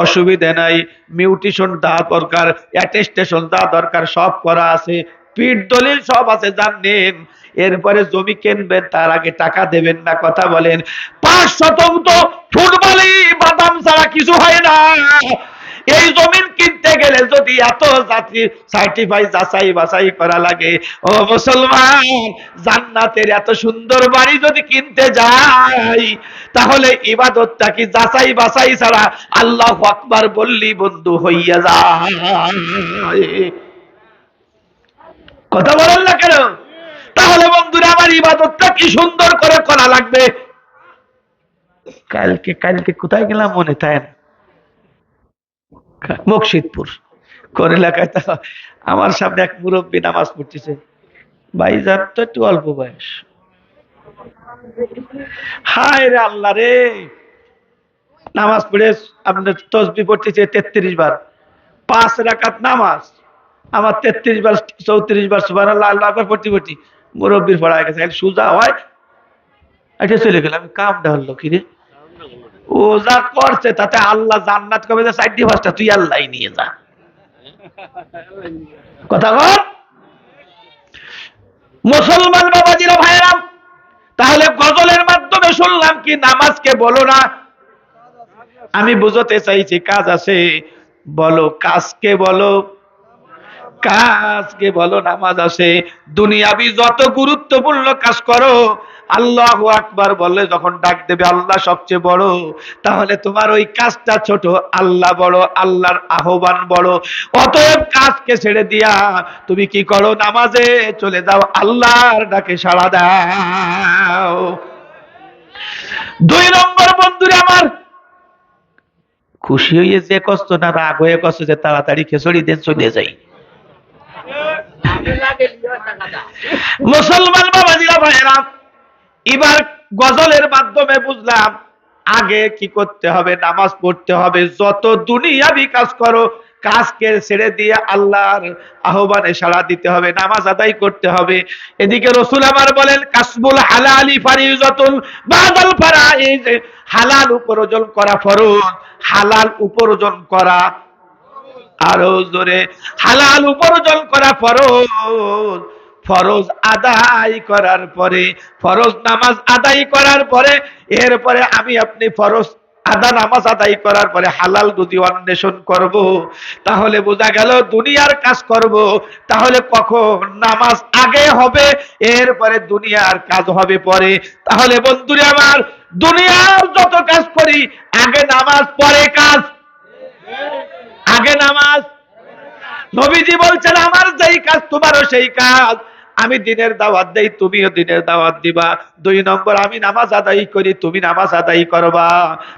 অসুবিধা নাই, মিউটেশন দেওয়া দরকার, অ্যাটেস্টেশন দেওয়া দরকার, সব করা আছে, পিঠ দলিল সব আছে, জানেন। এরপরে জমি কিনবেন, তার আগে টাকা দেবেন না। কথা বলেন, 5 শতাংশ ফুটবলই বাদাম ছাড়া কিছু হয় না। এই জমিন কিনতে গেলে যদি এত জাতি সার্টিফাই যাচাই বাছাই করা লাগে, ও মুসলমান, জান্নাতের এত সুন্দর বাড়ি যদি কিনতে যাই, তাহলে ইবাদতটা কি যাচাই বাছাই ছাড়া আল্লাহু আকবার বললি বন্ধু হইয়া যায়? কথা বলেন না কেন? তাহলে বন্ধুরা আমার ইবাদতটা কি সুন্দর করে করা লাগবে। কালকে কালকে কোথায় গেলাম মনে থাকে না, মুর্শিদপুর কোন এলাকায়, তা আমার সামনে এক মুরব্বী নামাজ পড়তেছে। ভাইজান তো একটু অল্প বয়স, হায় রে আল্লাহ রে, নামাজ পড়ে আপনার তসবিহ পড়তেছে 33 বার, 5 রাকাত নামাজ, আমার 33 বার 34 বার সুবহানাল্লাহ আল্লাহু আকবার পড়তে মুরব্বির পড়ায় গেছে, সুজা হয় এটা চলে গেল। আমি কামটা হলো কি রে, ও যা করছে তাতে আল্লাহ জান্নাত কবে যে 4টি 5টা তুই আল্লাহ নিয়ে যা, কথা বল। মুসলমান বাবাজিরা ভাইরাম, তাহলে গজলের মাধ্যমে শুনলাম কি নামাজকে বলো না। আমি বুঝতে চাইছি কাজ আছে, বলো কাজকে বলো, কাজকে বলো নামাজ আছে। দুনিয়াবি যত গুরুত্বপূর্ণ কাজ করো, আল্লাহু আকবার বলে যখন ডাক দেবে আল্লাহ সবচেয়ে বড়, তাহলে তোমার ওই কাজটা ছোট, আল্লাহ বড়, আল্লাহর আহ্বান বড়। অতএব কাজকে ছেড়ে দিয়া তুমি কি করো, নামাজে চলে যাও, আল্লাহর ডাকে সাড়া দাও। 2 নম্বর বন্ধুরা আমার, খুশি হয়ে যে কষ্ট না রাগ হয়ে কষ্ট যে তাড়াতাড়ি খেচড়ি দিয়ে চলে যাই। মুসলমান বাবাজিরা ভাইয়েরা, এবার গজলের মাধ্যমে বুঝলাম আগে কি করতে হবে, নামাজ পড়তে হবে। যত দুনিয়াবি কাজ করো, কাজকে ছেড়ে দিয়ে আল্লাহর আহ্বানে সাড়া দিতে হবে, নামাজ আদায় করতে হবে। এদিকে রাসূল আমার বলেন কাসবুল হালালি ফারিজাতুন বাদাল ফারাইজ, হালাল উপার্জন করা ফরজ, হালাল উপার্জন করা, আরো জোরে, হালাল উপার্জন করা ফরজ। ফরজ আদায় করার পরে, ফরজ নামাজ আদায় করার পরে, এরপরে আমি আপনি ফরজ নামাজ আদায় করার পরে হালাল যদি অন্বেষণ করব, তাহলে বোঝা গেল দুনিয়ার কাজ করব, তাহলে কখন নামাজ আগে হবে, এরপরে দুনিয়ার কাজ হবে পরে। তাহলে বন্ধুরা আমার, দুনিয়ার যত কাজ করি আগে নামাজ পরে কাজ, আগে নামাজ। নবীজি বলছেন আমার যেই কাজ তোমারও সেই কাজ, আমি দিনের দাওয়াত দেই তুমিও দিনের দাওয়াত দিবা। 2 নম্বর আমি নামাজ আদায় করি তুমি নামাজ আদায় করবা,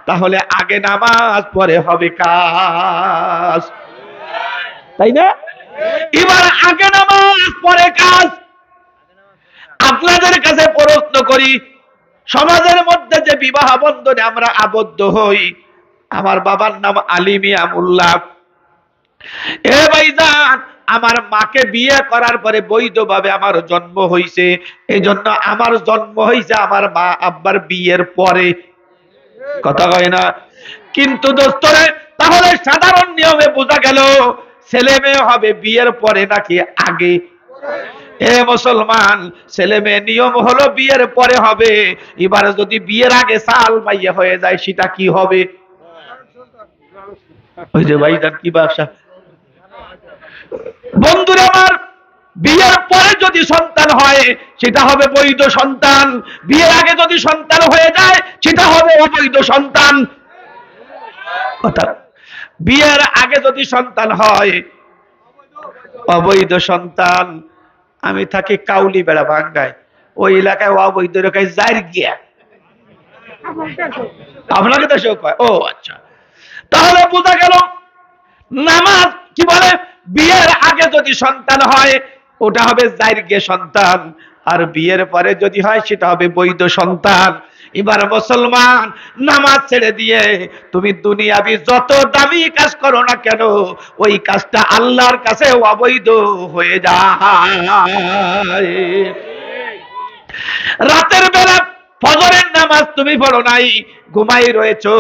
তাহলে আগে নামাজ পরে হবে কাজ, তাই না? এবার আগে নামাজ পরে কাজ। আপনাদের কাছে প্রশ্ন করি, সমাজের মধ্যে যে বিবাহ বন্ধনে আমরা আবদ্ধ হই, আমার বাবার নাম আলী মিয়া মোল্লা, এ ভাইজান আমার মাকে বিয়ে করার পরে বৈধভাবে আমার জন্ম হইছে, এজন্য আমার জন্ম হইছে আমার মা আব্বার বিয়ের পরে, কথা কয় না? কিন্তু দোস্তরে, তাহলে সাধারণ নিয়মে বোঝা গেল ছেলে মেয়ে হবে বিয়ের পরে নাকি আগে? এ মুসলমান, ছেলে মেয়ে নিয়ম হলো বিয়ের পরে হবে। এবারে যদি বিয়ের আগে সাল মাইয়া হয়ে যায় সেটা কি হবে? ওই যে ভাইজান কি ব্যবসা, বন্ধুরা আমার, বিয়ের পরে যদি সন্তান হয় সেটা হবে বৈধ সন্তান, বিয়ের আগে যদি সন্তান হয়ে যায় সেটা হবে অবৈধ সন্তান। কথা, বিয়ের আগে যদি সন্তান হয় অবৈধ সন্তান। আমি থাকি কাউলি বেড়া ভাঙ্গায়, ওই এলাকায় অবৈধ এলাকায় যাই গিয়া, আপনাকে তো শোক হয়। ও আচ্ছা, তাহলে বোঝা গেল নামাজ কি বলে, বিয়ের আগে যদি সন্তান হয় ওটা হবে জাইরগে সন্তান, আর বিয়ের পরে যদি হয় সেটা হবে বৈধ সন্তান। এবার মুসলমান, নামাজ ছেড়ে দিয়ে তুমি দুনিয়াবি যত দামি কাজ করো না কেন, ওই কাজটা আল্লাহর কাছে অবৈধ হয়ে যায়। রাতের বেলা ফজরের নামাজ তুমি পড়ো নাই, ঘুমাই রয়েছো,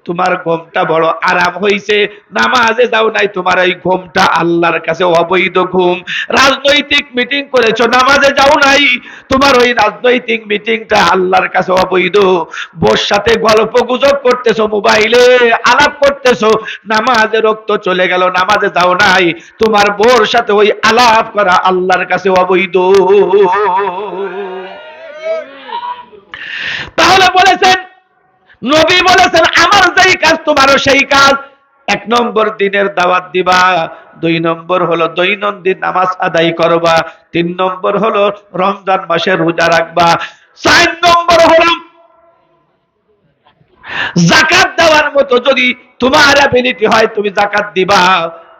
তোমার ঘুমটা বড় আরাম হইছে, নামাজে যাও নাই, তোমার এই ঘুমটা আল্লাহর কাছে অবৈধ ঘুম। রাজনৈতিক মিটিং করেছো, নামাজে যাও নাই, তোমার ওই রাজনৈতিক মিটিংটা আল্লাহর কাছে অবৈধ। বোর সাথে গল্প গুজব করতেছো, মোবাইলে আলাপ করতেছো, নামাজে রক্ত চলে গেল, নামাজে যাও নাই, তোমার বোর সাথে ওই আলাপ করা আল্লাহর কাছে অবৈধ। তাহলে বলেছেন, নবী বলেছেন আমার যেই কাজ তোমারও সেই কাজ। 1 নম্বর দিনের দাওয়াত দিবা, 2 নম্বর হলো দৈনন্দিন নামাজ আদায় করবা, 3 নম্বর হলো রমজান মাসে রোজা রাখবা, 4 নম্বর হলো যাকাত দেওয়ার মতো যদি তোমার অ্যাবিলিটি হয় তুমি যাকাত দিবা,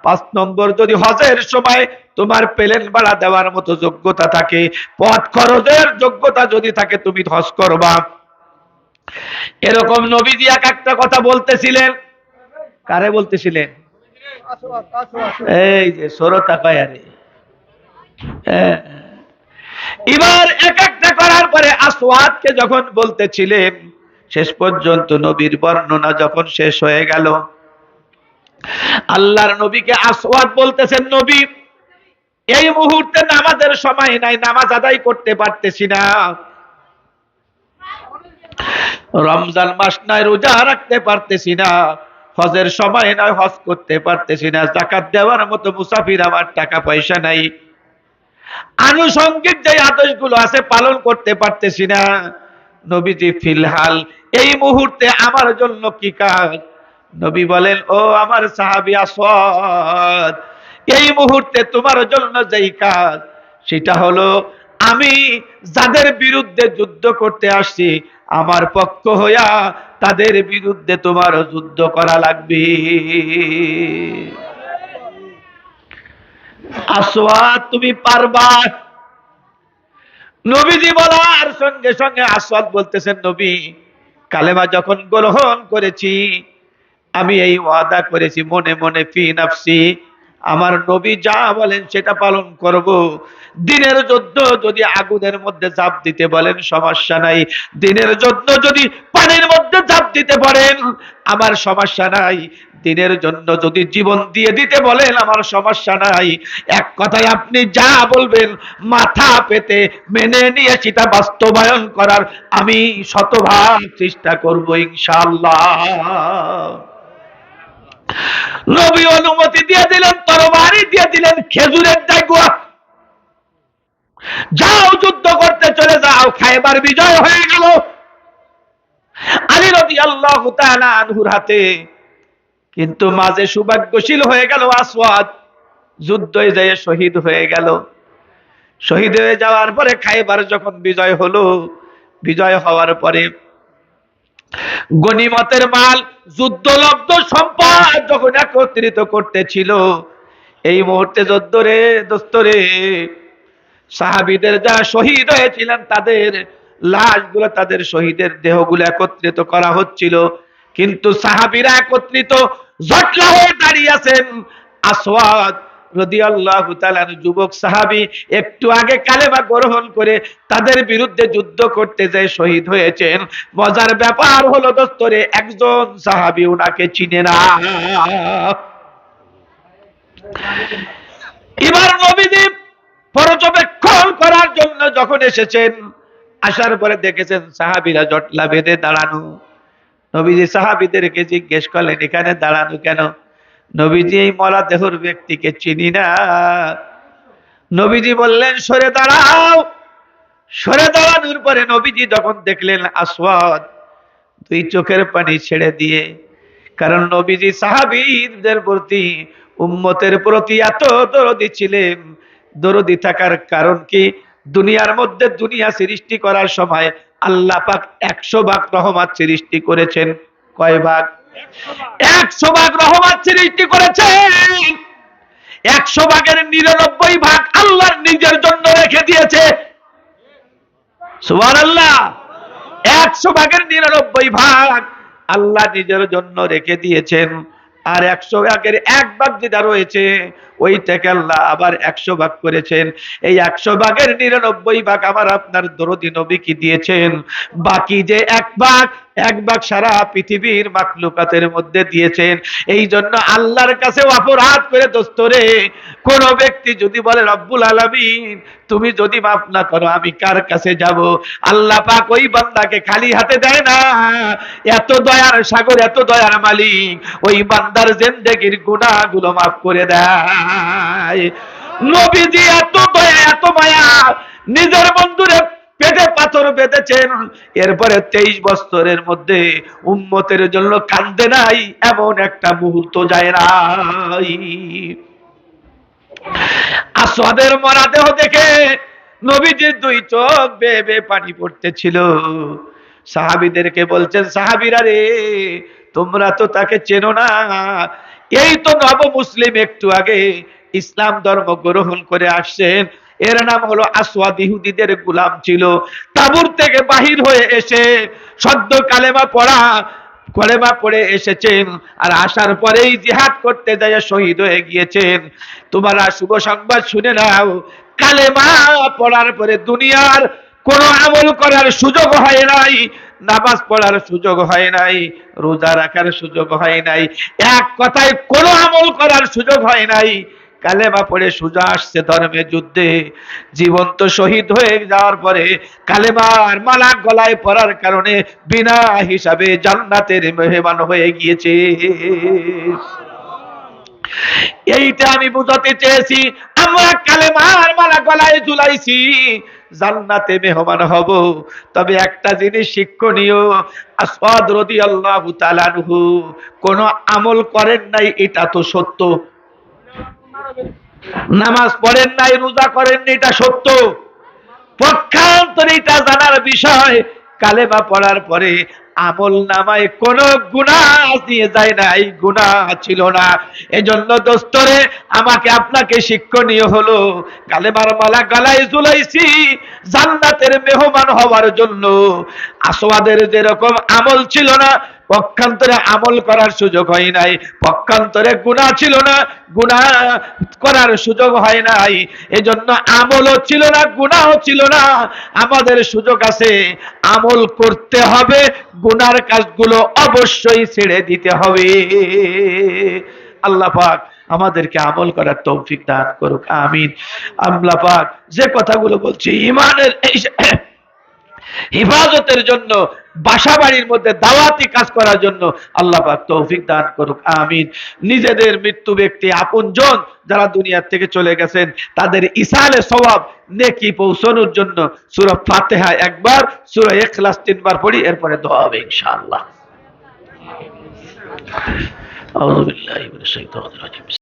5 নম্বর যদি হজের সময় তোমার প্লেন ভাড়া দেওয়ার মতো যোগ্যতা থাকে, পথ খরচের যোগ্যতা যদি থাকে তুমি হজ করবা, এরকম নবীজি এক একটা কথা বলতেছিলেন। কারে বলতেছিলেন? এই যে সরতা পায়ারে। এবার এক একটা করার পরে আসওয়াদকে যখন বলতেছিলেন, শেষ পর্যন্ত নবীর বর্ণনা যখন শেষ হয়ে গেল, আল্লাহর নবীকে আসওয়াদ বলতেছেন, নবী এই মুহূর্তে নামাজের সময় নাই, নামাজ আদায় করতে পারতেছি না, রমজান মাস নাই, রোজা রাখতে পারতেছি না, হজের সময় নয়, হজ করতে পারতেছি না, যাকাত দেওয়ার মতো মুসাফির আমার টাকা পয়সা নাই, আনুষঙ্গিক যে আদেশগুলো আছে পালন করতে পারতেছি না। নবীজি ফিলহাল এই মুহূর্তে আমার জন্য কি কাজ? নবী বলেন, ও আমার সাহাবী আসওয়াদ, এই মুহূর্তে তোমার জন্য যেই কাজ, সেটা হলো আমি যাদের বিরুদ্ধে যুদ্ধ করতে আসছি, আমার পক্ষ হইয়া তাদের বিরুদ্ধে তোমার যুদ্ধ করা লাগবে। আসওয়াদ তুমি পারবা? নবীজি বলার সঙ্গে সঙ্গে আসওয়াদ বলতেছেন, নবী কালেমা যখন গ্রহণ করেছি, আমি এই ওয়াদা করেছি মনে মনে ফি নাফসি, আমার নবী যা বলেন সেটা পালন করব। দিনের যুদ্ধ যদি আগুনের মধ্যে ঝাঁপ দিতে বলেন সমস্যা নাই, দিনের যুদ্ধ যদি পানির মধ্যে ঝাঁপ দিতে বলেন আমার সমস্যা নাই, দিনের জন্য যদি জীবন দিয়ে দিতে বলেন আমার সমস্যা নাই। এক কথায় আপনি যা বলবেন মাথা পেতে মেনে নিয়ে সেটা বাস্তবায়ন করার আমি শতভাগ চেষ্টা করব ইনশাআল্লাহ। নবী অনুমতি দিয়ে দিলেন, তরবারি দিয়ে দিলেন, খেজুরের ডাগুয়া, যাও যুদ্ধ করতে চলে যাও। খায়বার বিজয় হয়ে গেল। আলী রাদিয়াল্লাহু তাআলা আনহুর হাতে, কিন্তু মাঝে সৌভাগ্যশীল হয়ে গেল আসওয়াদ, যুদ্ধে যেয়ে শহীদ হয়ে গেল। শহীদ হয়ে যাওয়ার পরে খায়বার যখন বিজয় হলো, বিজয় হওয়ার পরে গনিমতের মাল, যুদ্ধলব্ধ সম্পদ যখন একত্রিত করতেছিল, এই মুহূর্তে যুদ্ধরে দোস্তরে সাহাবীদের যারা শহীদ হয়েছিলেন তাদের লাশগুলো, তাদের শহীদের দেহগুলো একত্রিত করা হচ্ছিল। কিন্তু সাহাবীরা একত্রিত জটলা হয়ে দাঁড়িয়ে আছেন। আসওয়াদ রাদিয়াল্লাহু তাআলা যুবক সাহাবী, একটু আগে কালেমা গ্রহণ করে তাদের বিরুদ্ধে যুদ্ধ করতে যায় শহীদ হয়েছেন। মজার ব্যাপার হলো দোস্তরে, একজন সাহাবী উনাকে চিনে না। এবার নবীজি পর্যবেক্ষণ করার জন্য যখন এসেছেন, আসার পরে দেখেছেন সাহাবীরা জটলা বেঁধে দাঁড়ানো। নবীজি সাহাবীদেরকে জিজ্ঞেস করলেন, এখানে দাঁড়ানো কেন? নবীজি এই মরা দেহর ব্যক্তিকে চিনি না। নবীজি বললেন, সরে দাঁড়াও। সরে দাঁড়ানোর পরে নবীজি যখন দেখলেন আসওয়াদ, দুই চোখের পানি ছেড়ে দিয়ে, কারণ নবীজি সাহাবীদের প্রতি, উম্মতের প্রতি এত দরদি ছিলেন। দরদি থাকার কারণ কি? দুনিয়ার মধ্যে দুনিয়া সৃষ্টি করার সময় আল্লাহ পাক 100 ভাগ রহমত সৃষ্টি করেছেন। কয় ভাগ? 100 ভাগ রহমত সৃষ্টি করেছেন। 100 ভাগের 99 ভাগ আল্লাহর নিজের জন্য রেখে দিয়েছে। সুবহানাল্লাহ। 100 ভাগের 99 ভাগ আল্লাহ নিজের জন্য রেখে দিয়েছেন। আর 100 ভাগের 1 ভাগ যেটা রয়েছে ওইটাকে আল্লাহ আবার 100 ভাগ করেছেন। এই 100 ভাগের 99 ভাগ আমার আপনার দরদি নবীকে দিয়েছেন। বাকি যে 1 ভাগ সারা পৃথিবীর মাখলুকাতের মধ্যে দিয়েছেন। এই জন্য আল্লাহর কাছে অপরাধ করে দোস্তরে, কোন ব্যক্তি যদি বলে রব্বুল আলামিন তুমি যদি মাফ না করো আমি কার কাছে যাব? আল্লাহ পাক ওই বান্দাকে খালি হাতে দেয় না। এত দয়ার সাগর, এত দয়ার মালিক, ওই বান্দার জিন্দেগীর গুনাহগুলো মাফ করে দেয়। নবীজি এত দয়া, এত মায়া, নিজের বন্ধুরে পেটে পাথর বেঁধেছেন, এরপরে 23 বছরের মধ্যে উম্মতের জন্য কান্দে নাই এমন একটা মুহূর্ত যায় নাই। আসওয়াদের মরা দেহ দেখে নবীজির দুই চোখ বেয়ে বেয়ে পানি পড়তেছিল। সাহাবীদেরকে বলছেন, সাহাবীরা রে, তোমরা তো তাকে চেনো না, এই তো নব মুসলিম, একটু আগে ইসলাম ধর্ম গ্রহণ করে আসছেন, এর নাম হলো আসওয়াদ, ইহুদিদের গোলাম ছিল। তাবুর থেকে বাহির হয়ে এসে সদ্য কালেমা পড়ে এসেছেন, আর আসার পরেই জিহাদ করতে যায় শহীদ হয়ে গিয়েছেন। তোমরা শুভ সংবাদ শুনে নাও, কালেমা পড়ার পরে দুনিয়ার কোন আমল করার সুযোগ হয় নাই, নামাজ পড়ার সুযোগ হয় নাই, রোজা রাখার সুযোগ হয় নাই, এক কথায় কোন আমল করার সুযোগ হয় নাই। কালেমা পড়ে সোজা আসছে ধর্মের যুদ্ধে, জীবন্ত শহীদ হয়ে যাওয়ার পরে কালেমার মালা গলায় পরার কারণে বিনা হিসাবে জান্নাতের মেহমান হয়ে গিয়েছে। এইটা আমি বুঝাতে চেয়েছি, আমরা কালেমার মালা গলায় ঝুলাইছি, জান্নাতে মেহমান হব। তবে একটা জিনিস শিক্ষণীয়, আসওয়াদ রাদিয়াল্লাহু তাআলা আনহু কোন আমল করেন নাই, এটা তো সত্য। নামাজ পড়েন নাই, রোজা করেননি, এটা সত্য। পক্ষান্তরে এটা জানার বিষয়, কালেমা পড়ার পরে আমল নামায় কোন গুনাহ দিয়ে যায় নাই, গুনাহ ছিল না। এজন্য দোস্তরে আমাকে আপনাকে শিক্ষণীয় হলো, কালেমার মালা গলায় ঝুলাইছি জান্নাতের মেহমান হওয়ার জন্য। আসওয়াদের যেরকম আমল ছিল না, পক্ষান্তরে আমল করার সুযোগ হয় নাই, পক্ষান্তরে গুনাহ ছিল না, গুনাহ করার সুযোগ হয় নাই। এজন্য আমলও ছিল না, গুনাহও ছিল না। আমাদের সুযোগ আছে, আমল করতে হবে, গুনার কাজগুলো অবশ্যই ছেড়ে দিতে হবে। আল্লাহ পাক আমাদেরকে আমল করার তৌফিক দান করুক, আমিন। আল্লাহ পাক যে কথাগুলো বলছি ঈমানের হিফাজতের জন্য, বাসা বাড়ির মধ্যে দাওয়াতি কাজ করার জন্য আল্লাহ পাক তৌফিক দান করুক, আমিন। নিজেদের মৃত্যু ব্যক্তি আপনজন যারা দুনিয়া থেকে চলে গেছেন, তাদের ইসালে সওয়াব নেকি পৌঁছানোর জন্য সূরা ফাতিহা একবার, সূরা ইখলাস 3 বার পড়ি, এরপরে দোয়া হবে ইনশাআল্লাহ। আউযু বিল্লাহি মিনাশ শাইতানির রাজীম।